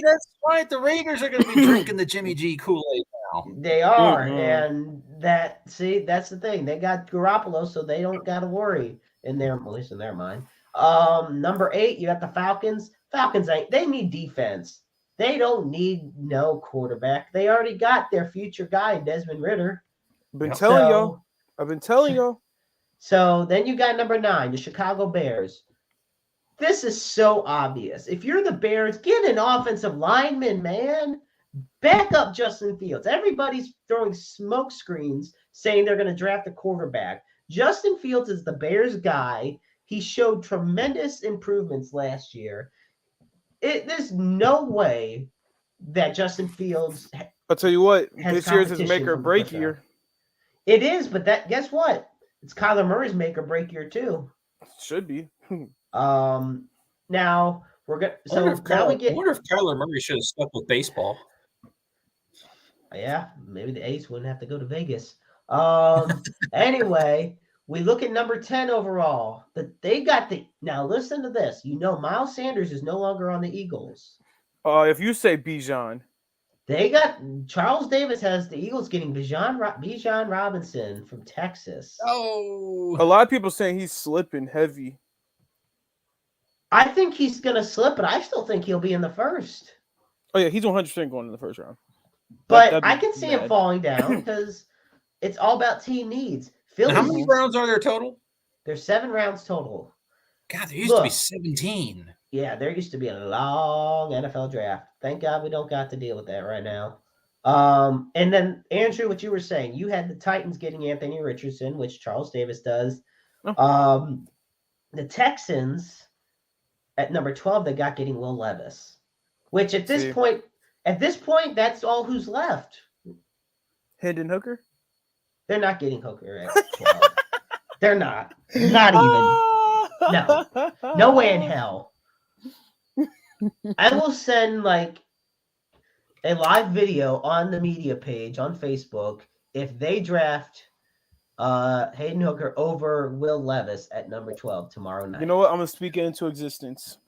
That's right. The Raiders are going to be drinking the Jimmy G Kool-Aid now. They are. And that's the thing. They got Garoppolo, so they don't got to worry at least in their mind. Number 8, you got the Falcons. Falcons, they need defense. They don't need no quarterback. They already got their future guy, Desmond Ridder. I've been telling you. So then you got number 9, the Chicago Bears. This is so obvious. If you're the Bears, get an offensive lineman, man. Back up Justin Fields. Everybody's throwing smoke screens saying they're going to draft a quarterback. Justin Fields is the Bears guy. He showed tremendous improvements last year. There's no way that Justin Fields. I'll tell you what, this year's his make or break year. It is, but guess what? It's Kyler Murray's make or break year too. Should be. Now we're going. I wonder if Kyler Murray should have stuck with baseball. Yeah, maybe the A's wouldn't have to go to Vegas. Anyway, We look at number 10 overall. Now listen to this. Miles Sanders is no longer on the Eagles. If you say Bijan. They got Charles Davis has the Eagles getting Bijan Robinson from Texas. Oh, a lot of people saying he's slipping heavy. I think he's going to slip, but I still think he'll be in the first. Oh yeah, he's 100% going in the first round. But I can see him falling down because it's all about team needs. How many rounds are there total? There's 7 rounds total. God, there used to be 17. Yeah, there used to be a long NFL draft. Thank God we don't got to deal with that right now. And then, Andrew, what you were saying, you had the Titans getting Anthony Richardson, which Charles Davis does. Oh. The Texans, at number 12, they got getting Will Levis, which at this point, that's all who's left. Hendon Hooker? They're not getting Hooker at 12. They're not. Not even. No. No way in hell. I will send like a live video on the media page on Facebook if they draft Hayden Hooker over Will Levis at number 12 tomorrow night. You know what? I'm going to speak it into existence.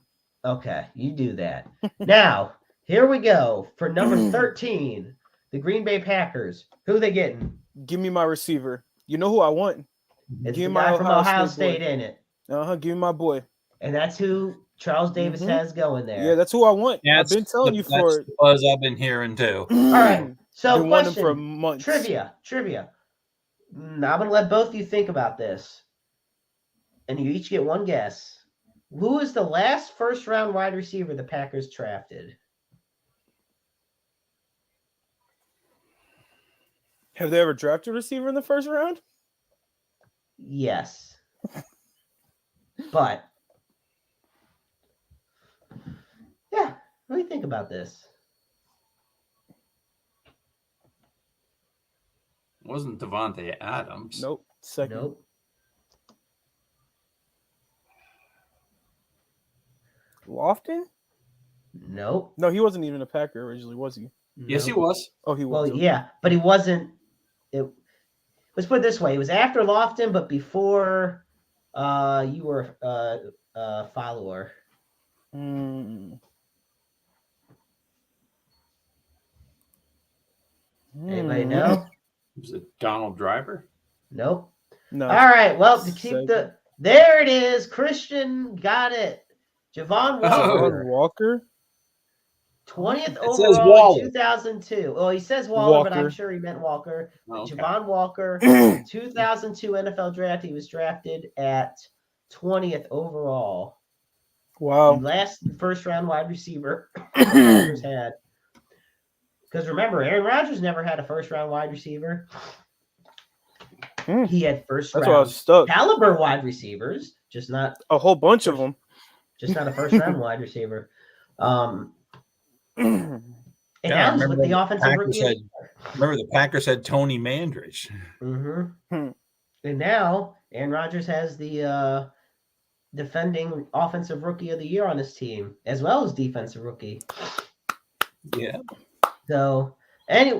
Okay, you do that. Now, here we go. For number 13, the Green Bay Packers. Who are they getting? Give me my receiver. You know who I want? It's the guy from Ohio State, ain't it? Give me my boy. And that's who Charles Davis has going there. Yeah, that's who I want. Yeah, I've been telling you for it. Buzz I've been hearing too. All right. So been wanting for months. Trivia. Now I'm going to let both of you think about this. And you each get one guess. Who is the last first-round wide receiver the Packers drafted? Have they ever drafted a receiver in the first round? Yes. But, yeah, what do you think about this? It wasn't Devontae Adams. Nope. Second. Nope. Lofton? Nope. No, he wasn't even a Packer originally, was he? Yes, he was. Oh, he was. Well, yeah, but he wasn't. Let's put it this way: it was after Lofton, but before you were a follower. Anybody know? Was it Donald Driver? Nope. No. All right. Well, to keep there it is. Christian got it. Javon Walker. 20th overall in 2002. Well, he says Waller, but I'm sure he meant Walker. Okay. Javon Walker, 2002 NFL draft. He was drafted at 20th overall. Wow. The last first-round wide receiver the Packers had. Because remember, Aaron Rodgers never had a first-round wide receiver. He had first-round caliber wide receivers, just not a whole bunch of them. Just not a first-round wide receiver. And that was with the offensive rookie. Remember the Packers had Tony Mandridge. And now Aaron Rodgers has the defending offensive rookie of the year on his team, as well as defensive rookie. Yeah. So anyway,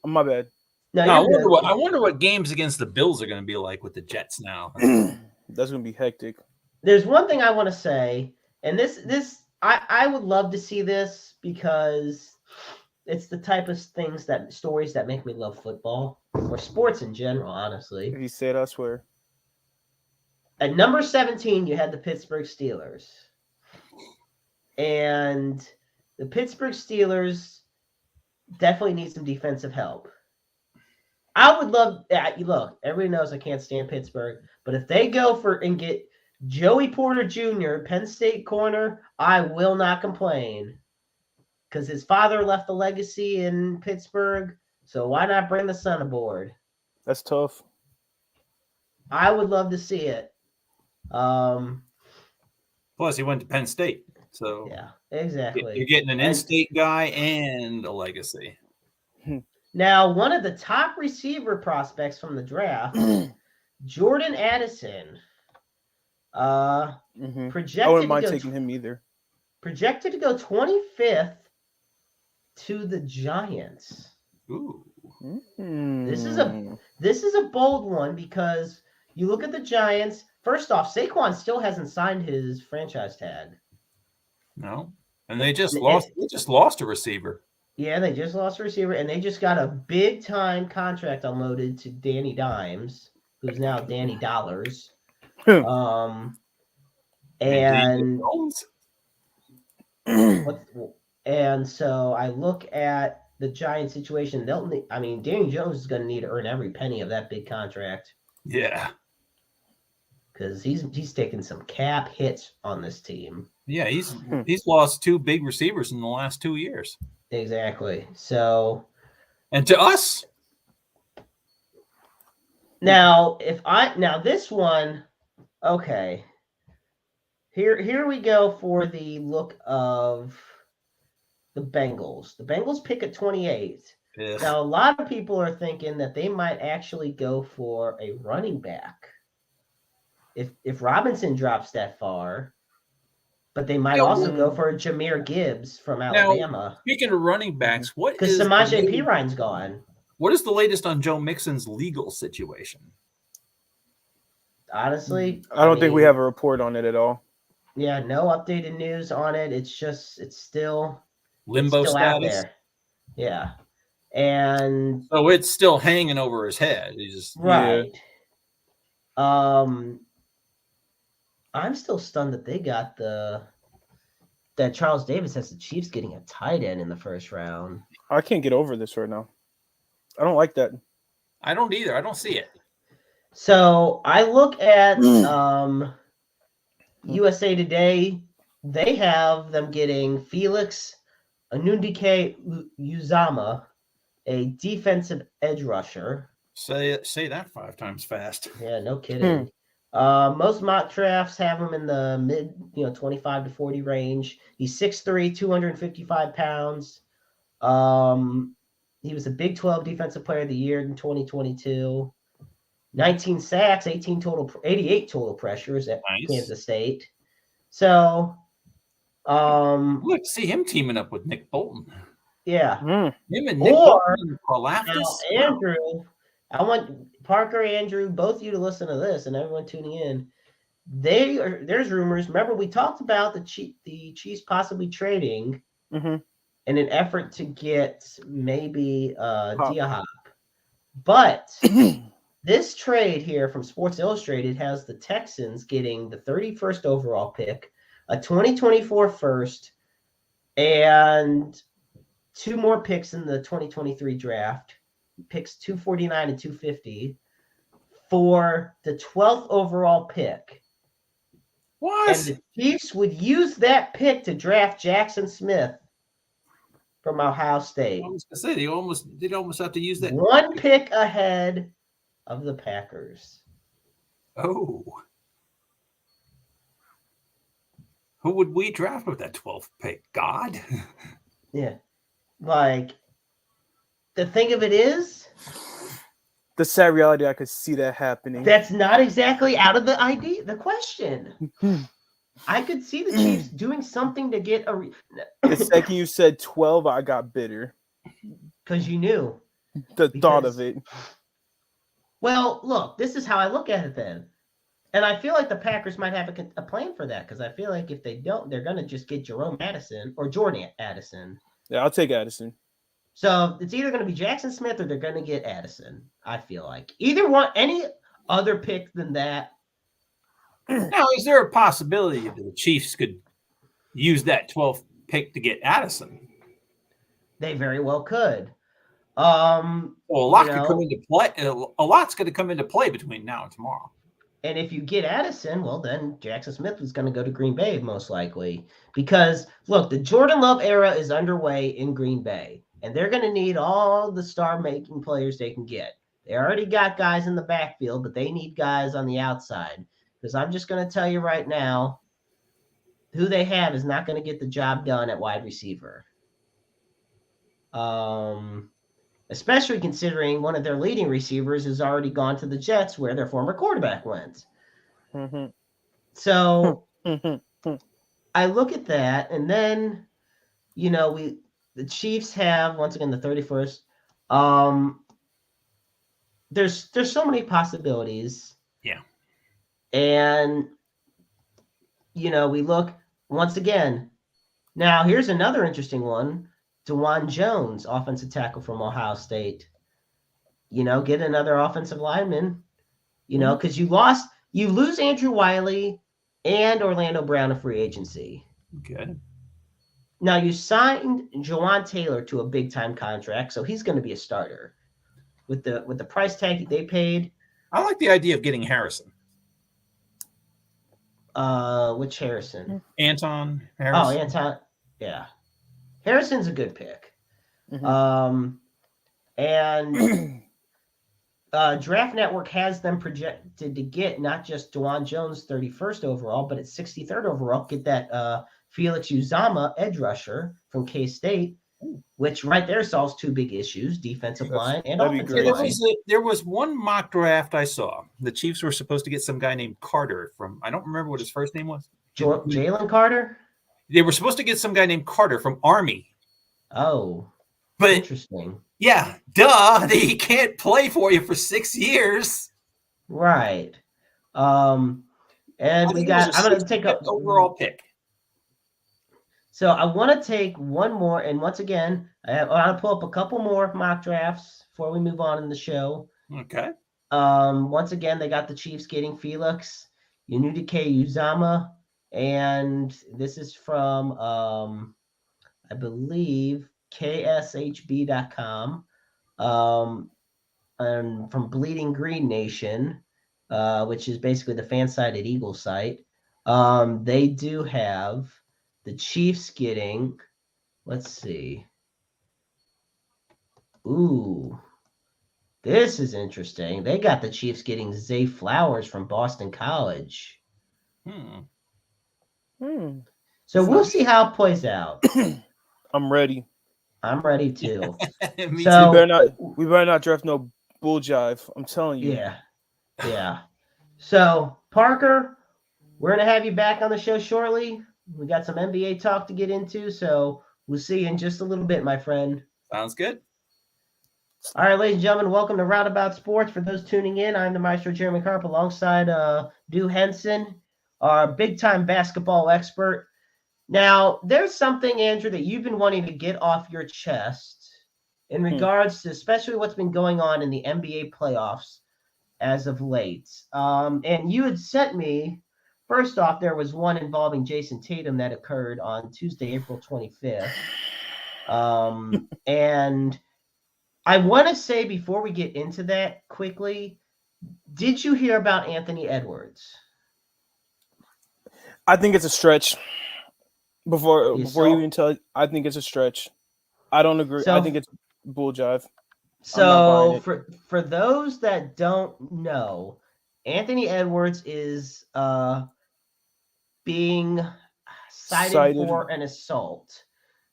my bad. No, I wonder what games against the Bills are going to be like with the Jets now. That's going to be hectic. There's one thing I want to say, and I would love to see this because it's the type of stories that make me love football or sports in general, honestly. If you say it, I swear. At number 17, you had the Pittsburgh Steelers. And the Pittsburgh Steelers definitely need some defensive help. I would love look, everybody knows I can't stand Pittsburgh, but if they go and get Joey Porter Jr., Penn State corner, I will not complain because his father left a legacy in Pittsburgh, so why not bring the son aboard? That's tough. I would love to see it. Plus, he went to Penn State, so yeah, exactly. You're getting an in-state guy and a legacy. Now, one of the top receiver prospects from the draft, Jordan Addison. I wouldn't mind taking him either. Projected to go 25th to the Giants. Ooh. This is a bold one because you look at the Giants. First off, Saquon still hasn't signed his franchise tag. No, and they just lost a receiver. Yeah, they just lost a receiver, and they just got a big time contract unloaded to Danny Dimes, who's now Danny Dollars. And so I look at the Giants situation. Danny Jones is going to need to earn every penny of that big contract. Yeah, because he's taken some cap hits on this team. Yeah, he's lost 2 big receivers in the last 2 years. Exactly. So, and to us. Now this one, okay. Here we go for the look of the Bengals. The Bengals pick at 28. Ugh. Now a lot of people are thinking that they might actually go for a running back. If Robinson drops that far. But they might also go for Jahmyr Gibbs from Alabama. Now, speaking of running backs, because Samaje Perine's gone. What is the latest on Joe Mixon's legal situation? Honestly, I don't think we have a report on it at all. Yeah, no updated news on it. It's still limbo status out there. Yeah, and so it's still hanging over his head. He's just right. Yeah. I'm still stunned that they got that Charles Davis has the Chiefs getting a tight end in the first round. I can't get over this right now. I don't like that. I don't either. I don't see it. So I look at USA Today. They have them getting Felix Anundike Uzama, a defensive edge rusher. Say that 5 times fast. Yeah, no kidding. Most mock drafts have him in the mid, 25 to 40 range. He's 6'3", 255 pounds. He was a Big 12 Defensive Player of the Year in 2022. 19 sacks, 88 total pressures at Kansas State. So, let's see him teaming up with Nick Bolton. Yeah, him and Nick Bolton. Andrew. I want Parker, Andrew, both of you to listen to this, and everyone tuning in. There's rumors. Remember, we talked about the Chiefs possibly trading in an effort to get maybe Dia-Hop. But this trade here from Sports Illustrated has the Texans getting the 31st overall pick, a 2024 first, and 2 more picks in the 2023 draft. Picks 249 and 250 for the 12th overall pick. What? And the Chiefs would use that pick to draft Jackson Smith from Ohio State. I was going to say they'd almost have to use that 1 pick ahead of the Packers. Oh. Who would we draft with that 12th pick? God? Yeah. Like, the thing of it is, the sad reality, I could see that happening. That's not exactly out of the question. I could see the Chiefs doing something to get the second you said 12, I got bitter. Because you knew. Thought of it. Well, look, this is how I look at it then. And I feel like the Packers might have a plan for that, because I feel like if they don't, they're going to just get Jerome Addison or Jordan Addison. Yeah, I'll take Addison. So it's either going to be Jackson Smith or they're going to get Addison, I feel like. Either one, any other pick than that. Now, is there a possibility that the Chiefs could use that 12th pick to get Addison? They very well could. Well, a lot could come into play. A lot's going to come into play between now and tomorrow. And if you get Addison, well, then Jackson Smith is going to go to Green Bay most likely. Because, look, the Jordan Love era is underway in Green Bay. And they're going to need all the star-making players they can get. They already got guys in the backfield, but they need guys on the outside. Because I'm just going to tell you right now, who they have is not going to get the job done at wide receiver. Especially considering one of their leading receivers has already gone to the Jets where their former quarterback went. So I look at that, and then, the Chiefs have, once again, the 31st. there's so many possibilities. Yeah. And we look once again. Now, here's another interesting one. DeJuan Jones, offensive tackle from Ohio State. Get another offensive lineman, because you lose Andrew Wiley and Orlando Brown in free agency. Okay. Now, you signed Jawan Taylor to a big-time contract, so he's going to be a starter. With the price tag they paid. I like the idea of getting Harrison. Which Harrison? Anton Harrison. Oh, Anton. Yeah. Harrison's a good pick. Mm-hmm. And Draft Network has them projected to get not just DeJuan Jones 31st overall, but at 63rd overall, get that Felix Uzama edge rusher from K-State, which right there solves two big issues, defensive line and offensive line. There was one mock draft I saw. The Chiefs were supposed to get some guy named Carter from, I don't remember what his first name was. Jalen Carter? They were supposed to get some guy named Carter from Army. Oh, but interesting. Yeah, duh. He can't play for you for 6 years. Right. And I'm going to take an overall pick. So I want to take one more. And once again, I want to pull up a couple more mock drafts before we move on in the show. Okay. Once again, they got the Chiefs getting Felix Unudike Uzama. And this is from, I believe, KSHB.com, and from Bleeding Green Nation, which is basically the fan-sided Eagles site. They do have the Chiefs getting, let's see. Ooh, this is interesting. They got the Chiefs getting Zay Flowers from Boston College. So we'll see how it plays out. I'm ready. I'm ready too. Me so too. We better not draft no bull jive. I'm telling you. Yeah. So Parker, we're gonna have you back on the show shortly. We got some NBA talk to get into, so we'll see you in just a little bit, my friend. Sounds good. All right, ladies and gentlemen, welcome to Roundabout Sports. For those tuning in, I'm the Maestro Jeremy Carp alongside Dew Henson, our big-time basketball expert. Now, there's something, Andrew, that you've been wanting to get off your chest in regards to especially what's been going on in the NBA playoffs as of late. And you had sent me, first off, there was one involving Jason Tatum that occurred on Tuesday, April 25th. And I want to say before we get into that quickly, did you hear about Anthony Edwards? I think it's a stretch. Before you even tell, I think it's a stretch. I don't agree. I think it's bull jive. So for those that don't know, Anthony Edwards is being cited for an assault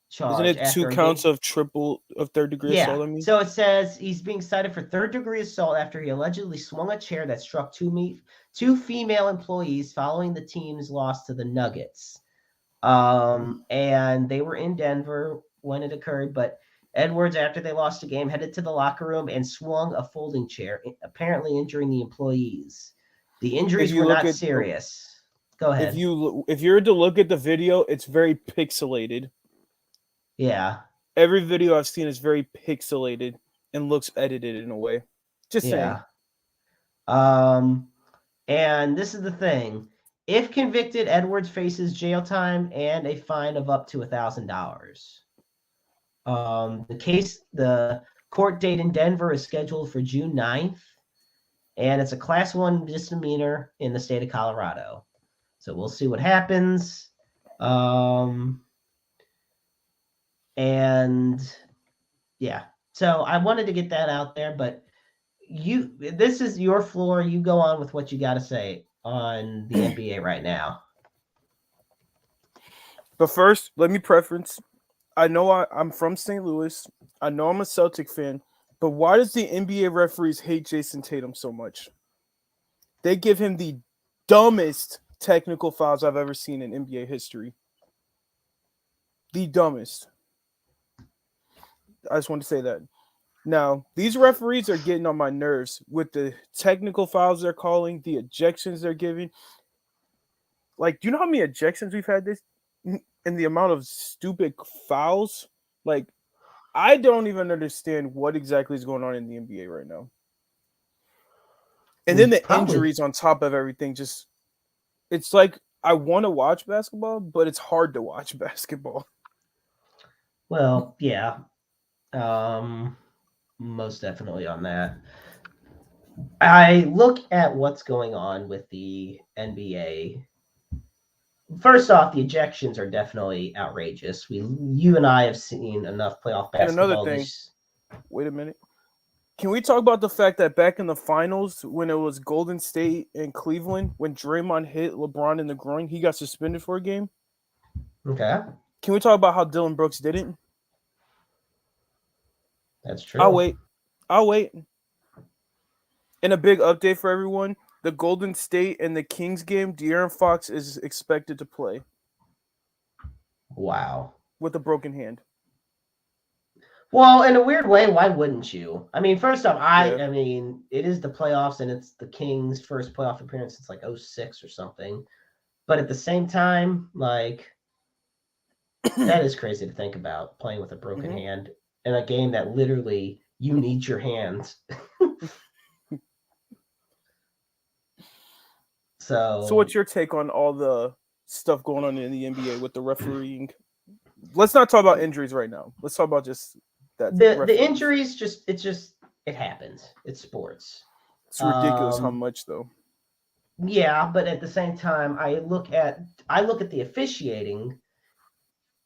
charge. Isn't it 2 counts of third degree assault? I mean, so it says he's being cited for third degree assault after he allegedly swung a chair that struck two female employees following the team's loss to the Nuggets. And they were in Denver when it occurred, but Edwards, after they lost the game, headed to the locker room and swung a folding chair, apparently injuring the employees. The injuries were not serious. Go ahead. If you're to look at the video, it's very pixelated. Yeah. Every video I've seen is very pixelated and looks edited in a way. Just saying. And this is the thing. If convicted, Edwards faces jail time and a fine of up to $1,000. The court date in Denver is scheduled for June 9th, and it's a Class 1 misdemeanor in the state of Colorado. So we'll see what happens. And yeah, so I wanted to get that out there, but this is your floor. You go on with what you got to say on the NBA right now. But first, let me preference. I know I'm from St. Louis. I know I'm a Celtic fan, but why does the NBA referees hate Jason Tatum so much? They give him the dumbest technical fouls I've ever seen in NBA history. The dumbest. I just want to say that. Now, these referees are getting on my nerves with the technical fouls they're calling, the ejections they're giving. Like, do you know how many ejections we've had this and the amount of stupid fouls? Like, I don't even understand what exactly is going on in the NBA right now. And then the injuries on top of everything, just it's like I want to watch basketball, but it's hard to watch basketball. Well, yeah. Most definitely on that. I look at what's going on with the NBA. First off, the ejections are definitely outrageous. You and I have seen enough playoff basketball. And another thing, wait a minute. Can we talk about the fact that back in the finals, when it was Golden State and Cleveland, when Draymond hit LeBron in the groin, he got suspended for a game? Okay. Can we talk about how Dylan Brooks didn't? That's true. I'll wait. And a big update for everyone, the Golden State and the Kings game, De'Aaron Fox is expected to play. Wow. With a broken hand. Well, in a weird way, why wouldn't you? I mean, first off, I mean, it is the playoffs and it's the Kings' first playoff appearance since like 2006 or something. But at the same time, like, that is crazy to think about, playing with a broken hand in a game that literally you need your hands. So what's your take on all the stuff going on in the NBA with the refereeing? Let's not talk about injuries right now. Let's talk about just that. The injuries, it happens. It's sports. It's ridiculous how much though. Yeah, but at the same time, I look at the officiating,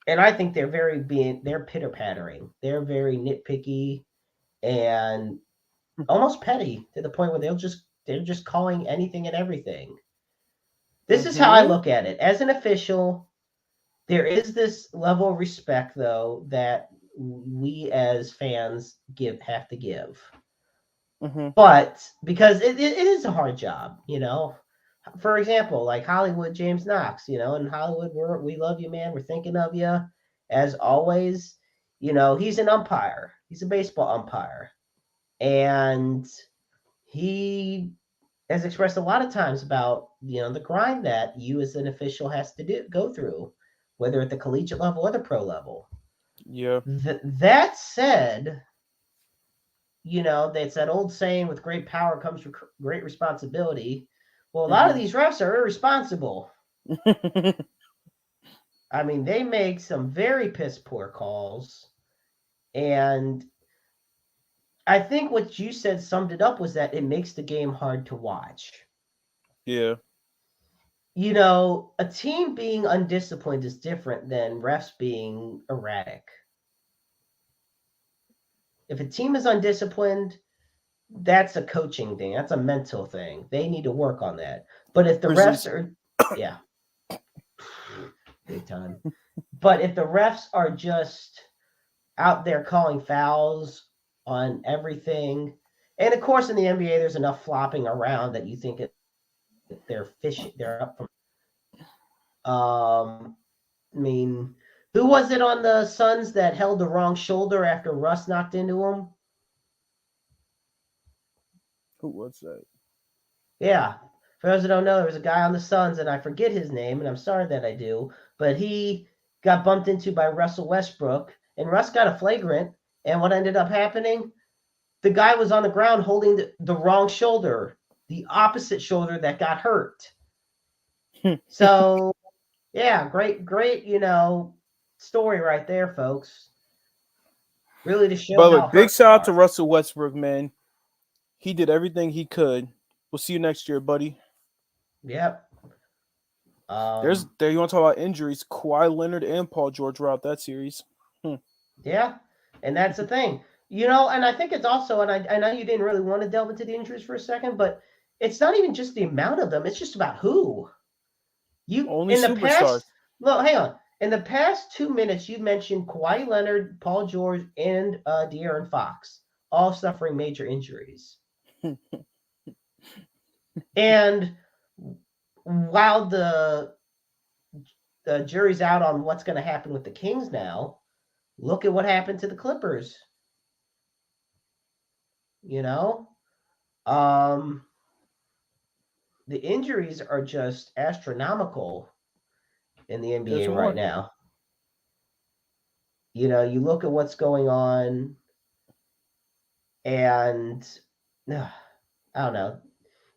and I think they're pitter-pattering. They're very nitpicky and almost petty to the point where they're just calling anything and everything. This is how I look at it. As an official, there is this level of respect, though, that we as fans have to give. But because it is a hard job, you know. For example, like Hollywood, James Knox, you know, in Hollywood, we love you, man. We're thinking of you. As always, you know, he's an umpire. He's a baseball umpire. And he has expressed a lot of times about, you know, the grind that you as an official has to go through, whether at the collegiate level or the pro level. Yeah. That said, you know, that's that old saying, with great power comes great responsibility. Well, a lot of these refs are irresponsible. I mean, they make some very piss poor calls. And I think what you said summed it up was that it makes the game hard to watch. Yeah. You know, a team being undisciplined is different than refs being erratic. If a team is undisciplined, that's a coaching thing. That's a mental thing. They need to work on that. But if the refs are, yeah, big time. But if the refs are just out there calling fouls on everything, and of course in the NBA there's enough flopping around that you think they're fishing. They're up from. I mean, who was it on the Suns that held the wrong shoulder after Russ knocked into him? Who was that? Yeah. For those that don't know, there was a guy on the Suns, and I forget his name, and I'm sorry that I do, but he got bumped into by Russell Westbrook, and Russ got a flagrant, and what ended up happening? The guy was on the ground holding the wrong shoulder, the opposite shoulder that got hurt. So, yeah, great, you know, story right there, folks. Really to show. By the way, big shout out to Russell Westbrook, man. He did everything he could. We'll see you next year, buddy. Yep. There you want to talk about injuries? Kawhi Leonard and Paul George were out that series. Yeah, and that's the thing. You know, and I think it's also, and I know you didn't really want to delve into the injuries for a second, but it's not even just the amount of them. It's just about who. Only superstars. Look, hang on. In the past 2 minutes, you mentioned Kawhi Leonard, Paul George, and De'Aaron Fox, all suffering major injuries. And while the jury's out on what's going to happen with the Kings now, look at what happened to the Clippers. you know? The injuries are just astronomical in the NBA right now. You know, you look at what's going on, and I don't know.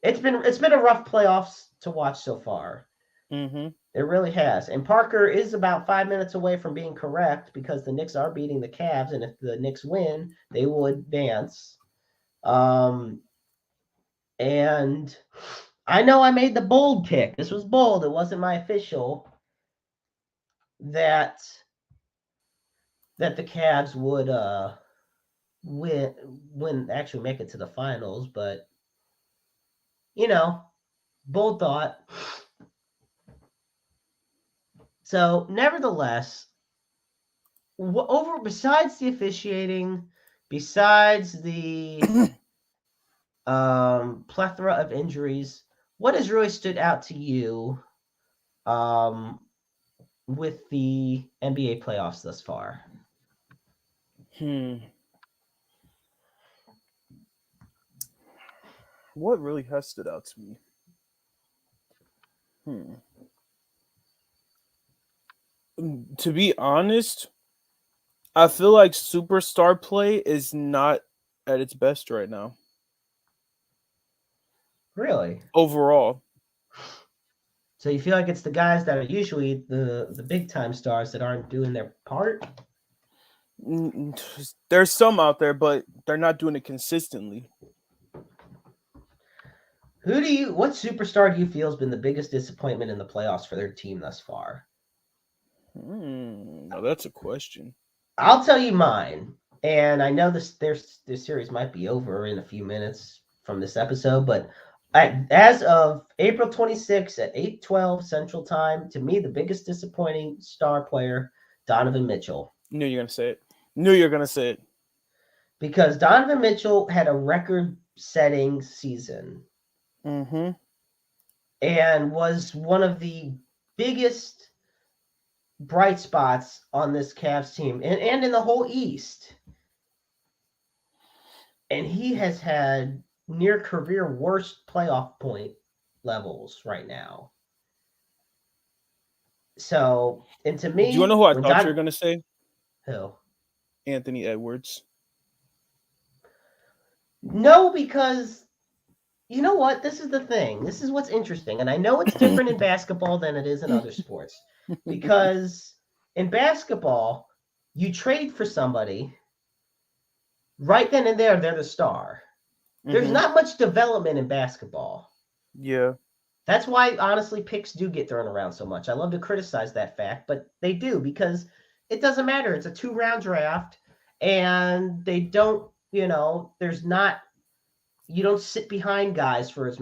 It's been a rough playoffs to watch so far. Mm-hmm. It really has. And Parker is about 5 minutes away from being correct because the Knicks are beating the Cavs, and if the Knicks win, they will advance. And I know I made the bold pick. This was bold. It wasn't my official. That the Cavs would win actually make it to the finals, but you know, bold thought. So, nevertheless, besides the officiating, besides the plethora of injuries, what has really stood out to you with the NBA playoffs thus far? What really has stood out to me? To be honest, I feel like superstar play is not at its best right now. Really? Overall. So you feel like it's the guys that are usually the big time stars that aren't doing their part? There's some out there, but they're not doing it consistently. What superstar do you feel has been the biggest disappointment in the playoffs for their team thus far? Now that's a question. I'll tell you mine, and I know this series might be over in a few minutes from this episode, but as of April 26th at 8:12 Central Time, to me the biggest disappointing star player, Donovan Mitchell. Knew you were gonna say it. Because Donovan Mitchell had a record-setting season. Mm-hmm. And was one of the biggest bright spots on this Cavs team and in the whole East. And he has had near career worst playoff point levels right now. So, and to me, do you want to know who I thought you were going to say? Who? Anthony Edwards. No, because you know what? This is the thing. This is what's interesting. And I know it's different in basketball than it is in other sports. Because in basketball, you trade for somebody, right then and there, they're the star. There's not much development in basketball. Yeah. That's why, honestly, picks do get thrown around so much. I love to criticize that fact, but they do because it doesn't matter. It's a 2-round draft, and they don't, you don't sit behind guys for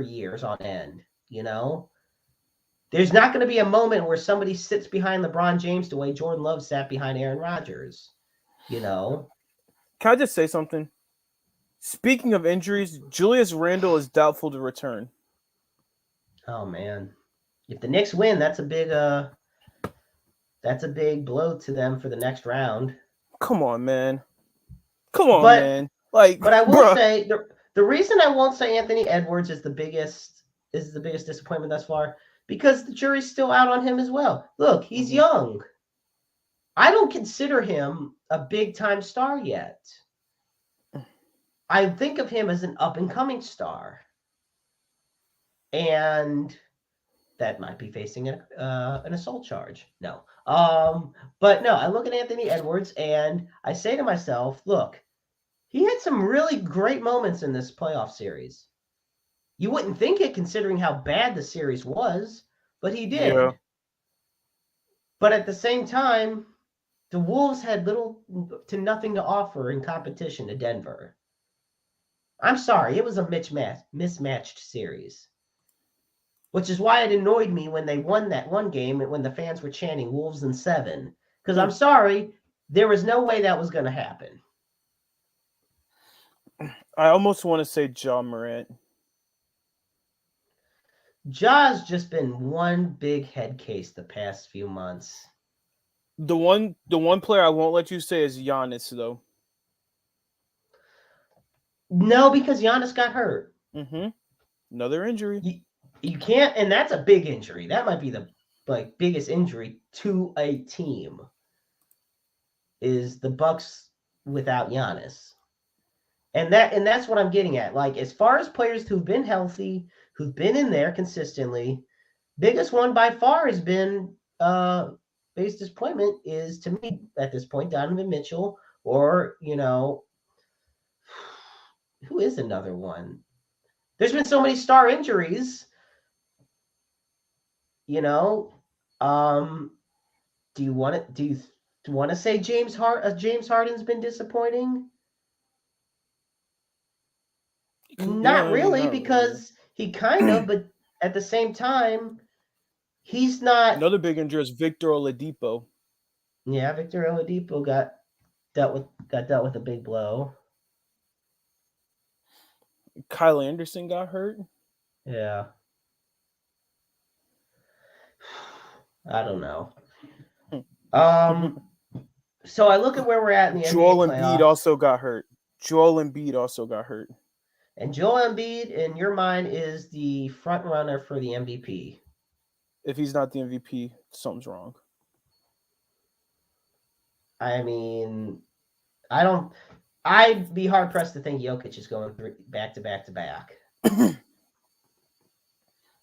years on end, you know? There's not going to be a moment where somebody sits behind LeBron James the way Jordan Love sat behind Aaron Rodgers, you know? Can I just say something? Speaking of injuries, Julius Randle is doubtful to return. Oh man, if the Knicks win, that's a big blow to them for the next round. Come on, man. Man. But I will say the reason I won't say Anthony Edwards is the biggest disappointment thus far because the jury's still out on him as well. Look, he's young. I don't consider him a big time star yet. I think of him as an up and coming star. And that might be facing an assault charge. No. But no, I look at Anthony Edwards and I say to myself, look, he had some really great moments in this playoff series. You wouldn't think it considering how bad the series was, but he did. Yeah. But at the same time, the Wolves had little to nothing to offer in competition to Denver. I'm sorry, it was a mismatched series. Which is why it annoyed me when they won that one game and when the fans were chanting Wolves in 7. Because I'm sorry, there was no way that was going to happen. I almost want to say Ja Morant. Ja's just been one big head case the past few months. The one player I won't let you say is Giannis, though. No, because Giannis got hurt. Mm-hmm. Another injury. You can't, and that's a big injury. That might be the biggest injury to a team. Is the Bucks without Giannis, and that's what I'm getting at. Like, as far as players who've been healthy, who've been in there consistently, biggest one by far has been biggest disappointment is, to me at this point, Donovan Mitchell, or who is another one? There's been so many star injuries. Do you want to say James Harden's been disappointing? Not really, because he kind of, but at the same time, he's not. Another big injury is Victor Oladipo. Yeah, Victor Oladipo got dealt with a big blow. Kyle Anderson got hurt. Yeah. I don't know. So I look at where we're at in the Joel NBA Embiid playoffs. also got hurt. And Joel Embiid, in your mind, is the front runner for the MVP. If he's not the MVP, something's wrong. I mean, I'd be hard pressed to think Jokic is going back to back to back.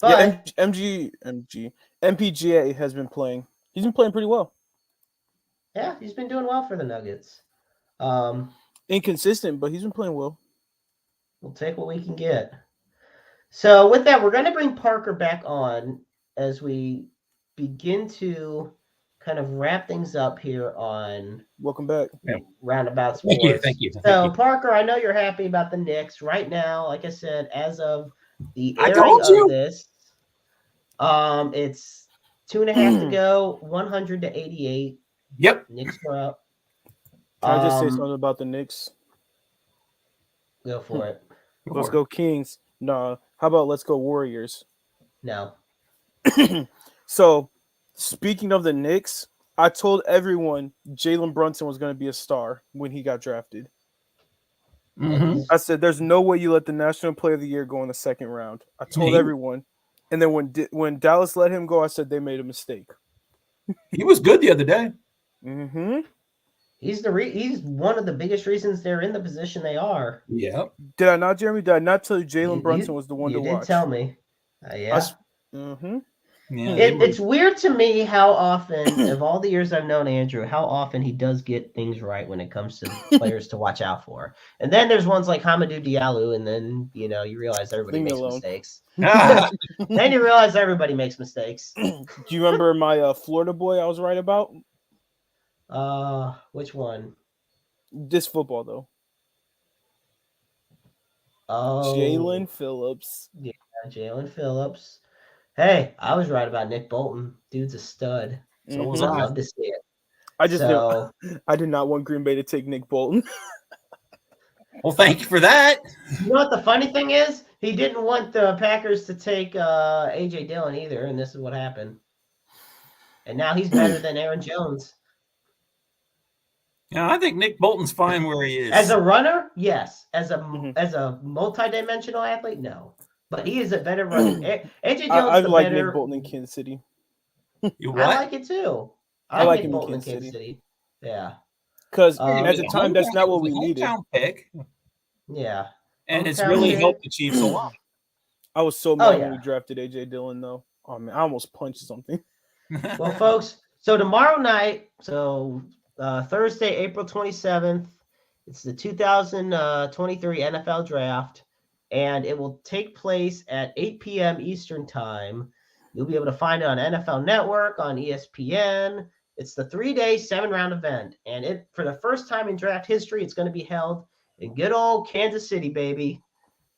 But MPGA has been playing. He's been playing pretty well. Yeah, he's been doing well for the Nuggets. Inconsistent, but he's been playing well. We'll take what we can get. So with that, we're going to bring Parker back on as we begin to kind of wrap things up here on Welcome back. Roundabout Sports. Thank you. So Parker, I know you're happy about the Knicks right now. Like I said, as of the airing of this, it's 2.5 to go, 100-88. Yep. Knicks are up. Can I just say something about the Knicks? Go for it. Let's go Kings. No. How about let's go Warriors? No. So, speaking of the Knicks, I told everyone Jalen Brunson was going to be a star when he got drafted. Mm-hmm. I said, there's no way you let the National Player of the Year go in the second round. I told everyone. And then when Dallas let him go, I said they made a mistake. He was good the other day. Mm-hmm. He's one of the biggest reasons they're in the position they are. Yeah. Did I not, Jeremy? Did I not tell you Jalen Brunson was the one to watch? You did tell me. Yeah. Mm-hmm. Yeah. It's weird to me how often, of all the years I've known Andrew, how often he does get things right when it comes to players to watch out for. And then there's ones like Hamidou Diallo, and then you realize everybody makes mistakes. Then you realize everybody makes mistakes. Do you remember my Florida boy I was right about? Which one? This football though. Oh, Jalen Phillips. Yeah, Jalen Phillips. Hey, I was right about Nick Bolton. Dude's a stud. So was I love to see it. I did not want Green Bay to take Nick Bolton. Well, thank you for that. You know what the funny thing is? He didn't want the Packers to take A.J. Dillon either, and this is what happened. And now he's better than Aaron Jones. Yeah, I think Nick Bolton's fine where he is. As a runner, yes. As a multi-dimensional athlete, no. But he is a better runner. A.J. Dillon's I like better. Nick Bolton in Kansas City. You what? I like it too. I like him Bolton in Kansas City. Yeah. Because at the time, that's not what we needed. Pick. Yeah. And it's really helped the Chiefs a lot. I was so mad when we drafted A.J. Dillon, though. Oh, man, I almost punched something. Well, folks, so tomorrow night, Thursday, April 27th, it's the 2023 NFL Draft, and it will take place at 8 p.m. Eastern Time. You'll be able to find it on NFL Network, on ESPN. It's the 3-day, 7-round event, and for the first time in draft history, it's going to be held in good old Kansas City, baby.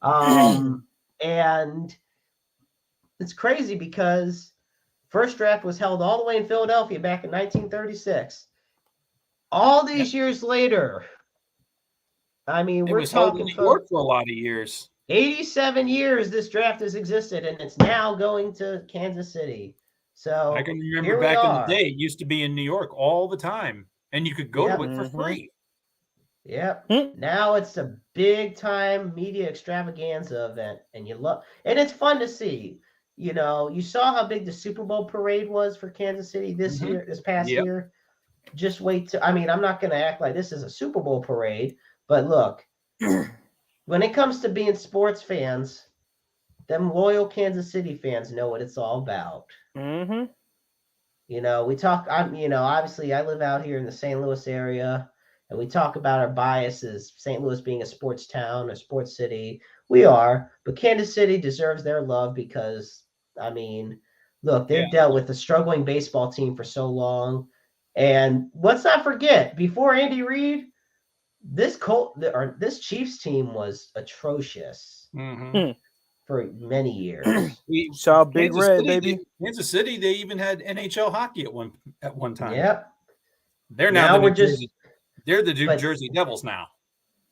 And it's crazy because first draft was held all the way in Philadelphia back in 1936. All these years later, I mean, we're talking held in New York for a lot of years. 87 years this draft has existed, and it's now going to Kansas City. So I can remember back in the day, it used to be in New York all the time, and you could go to it for free. Yep. Now it's a big time media extravaganza event, and and it's fun to see. You know, you saw how big the Super Bowl parade was for Kansas City this past year. Just wait to, I mean, I'm not going to act like this is a Super Bowl parade, but look, when it comes to being sports fans, them loyal Kansas City fans know what it's all about. Mm-hmm. You know, obviously I live out here in the St. Louis area, and we talk about our biases, St. Louis being a sports town, a sports city. We are, but Kansas City deserves their love because, I mean, look, they've dealt with a struggling baseball team for so long. And let's not forget, before Andy Reid, this Chiefs team was atrocious for many years. Saw Big Red, baby. Kansas City, they even had NHL hockey at one time. Yep. They're now the New Jersey Devils now.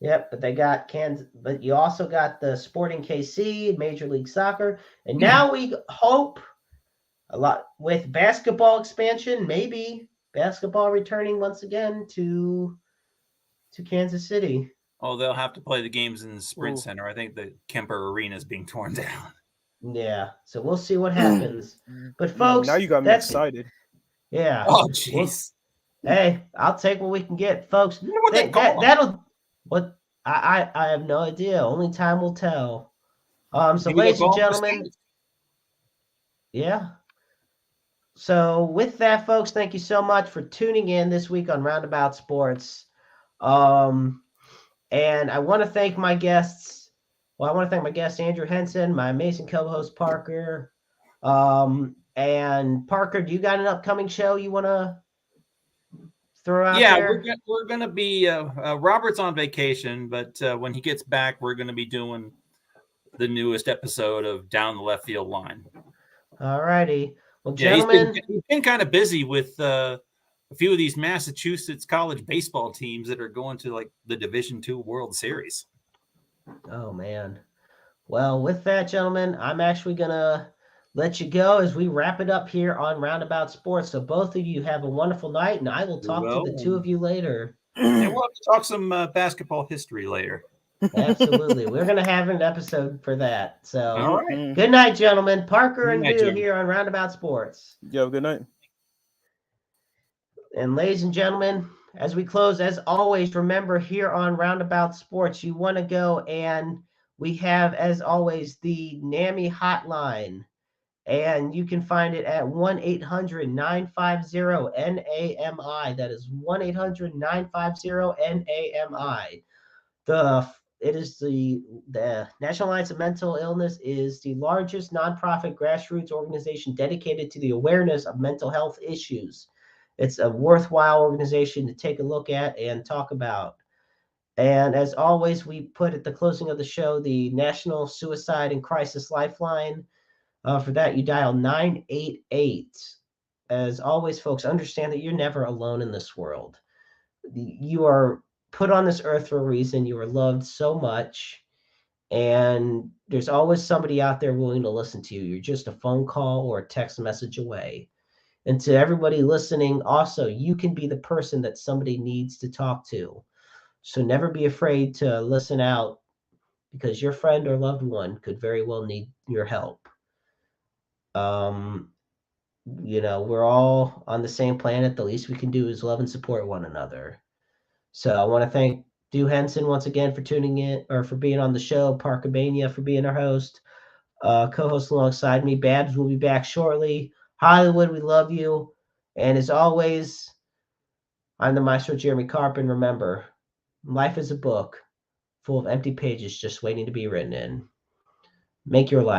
Yep, but they got Kansas, but you also got the Sporting KC, Major League Soccer, and now we hope a lot with basketball expansion, maybe basketball returning once again to Kansas City. Oh, they'll have to play the games in the Sprint Center. I think the Kemper Arena is being torn down. Yeah, so we'll see what happens. But folks, now you got me excited. Yeah. Oh, jeez. Hey, I'll take what we can get, folks. You know what I have no idea. Only time will tell. So, ladies and gentlemen, yeah. So, with that, folks, thank you so much for tuning in this week on Roundabout Sports. And I want to thank my guests. Well, I want to thank my guest Andrew Henson, my amazing co-host Parker. And Parker, do you got an upcoming show you want to throw out there? Yeah, we're going to be Robert's on vacation, but when he gets back, we're going to be doing the newest episode of Down the Left Field Line. All righty. Well, gentlemen, he's been kind of busy with a few of these Massachusetts college baseball teams that are going to like the Division II World Series. Oh, man. Well, with that, gentlemen, I'm actually going to let you go as we wrap it up here on Roundabout Sports. So both of you have a wonderful night, and I will talk to the two of you later. And we'll have to talk some basketball history later. Absolutely. We're going to have an episode for that. So all right. Good night, gentlemen. Parker and Boo here on Roundabout Sports. Yo, good night. And ladies and gentlemen, as we close, as always, remember here on Roundabout Sports, you want to go and we have, as always, the NAMI hotline. And you can find it at 1-800-950-NAMI. That is 1-800-950-NAMI. It is the National Alliance of Mental Illness is the largest nonprofit grassroots organization dedicated to the awareness of mental health issues. It's a worthwhile organization to take a look at and talk about. And as always, we put at the closing of the show the National Suicide and Crisis Lifeline. For that, you dial 988. As always, folks, understand that you're never alone in this world. You are put on this earth for a reason. You are loved so much. And there's always somebody out there willing to listen to you. You're just a phone call or a text message away. And to everybody listening, also, you can be the person that somebody needs to talk to. So never be afraid to listen out because your friend or loved one could very well need your help. We're all on the same planet. The least we can do is love and support one another. So I want to thank Stu Henson once again for tuning in or for being on the show. Parker Bania for being our host, co-host alongside me. Babs will be back shortly. Hollywood, we love you. And as always, I'm the Maestro Jeremy Carpin. Remember, life is a book full of empty pages just waiting to be written in. Make your life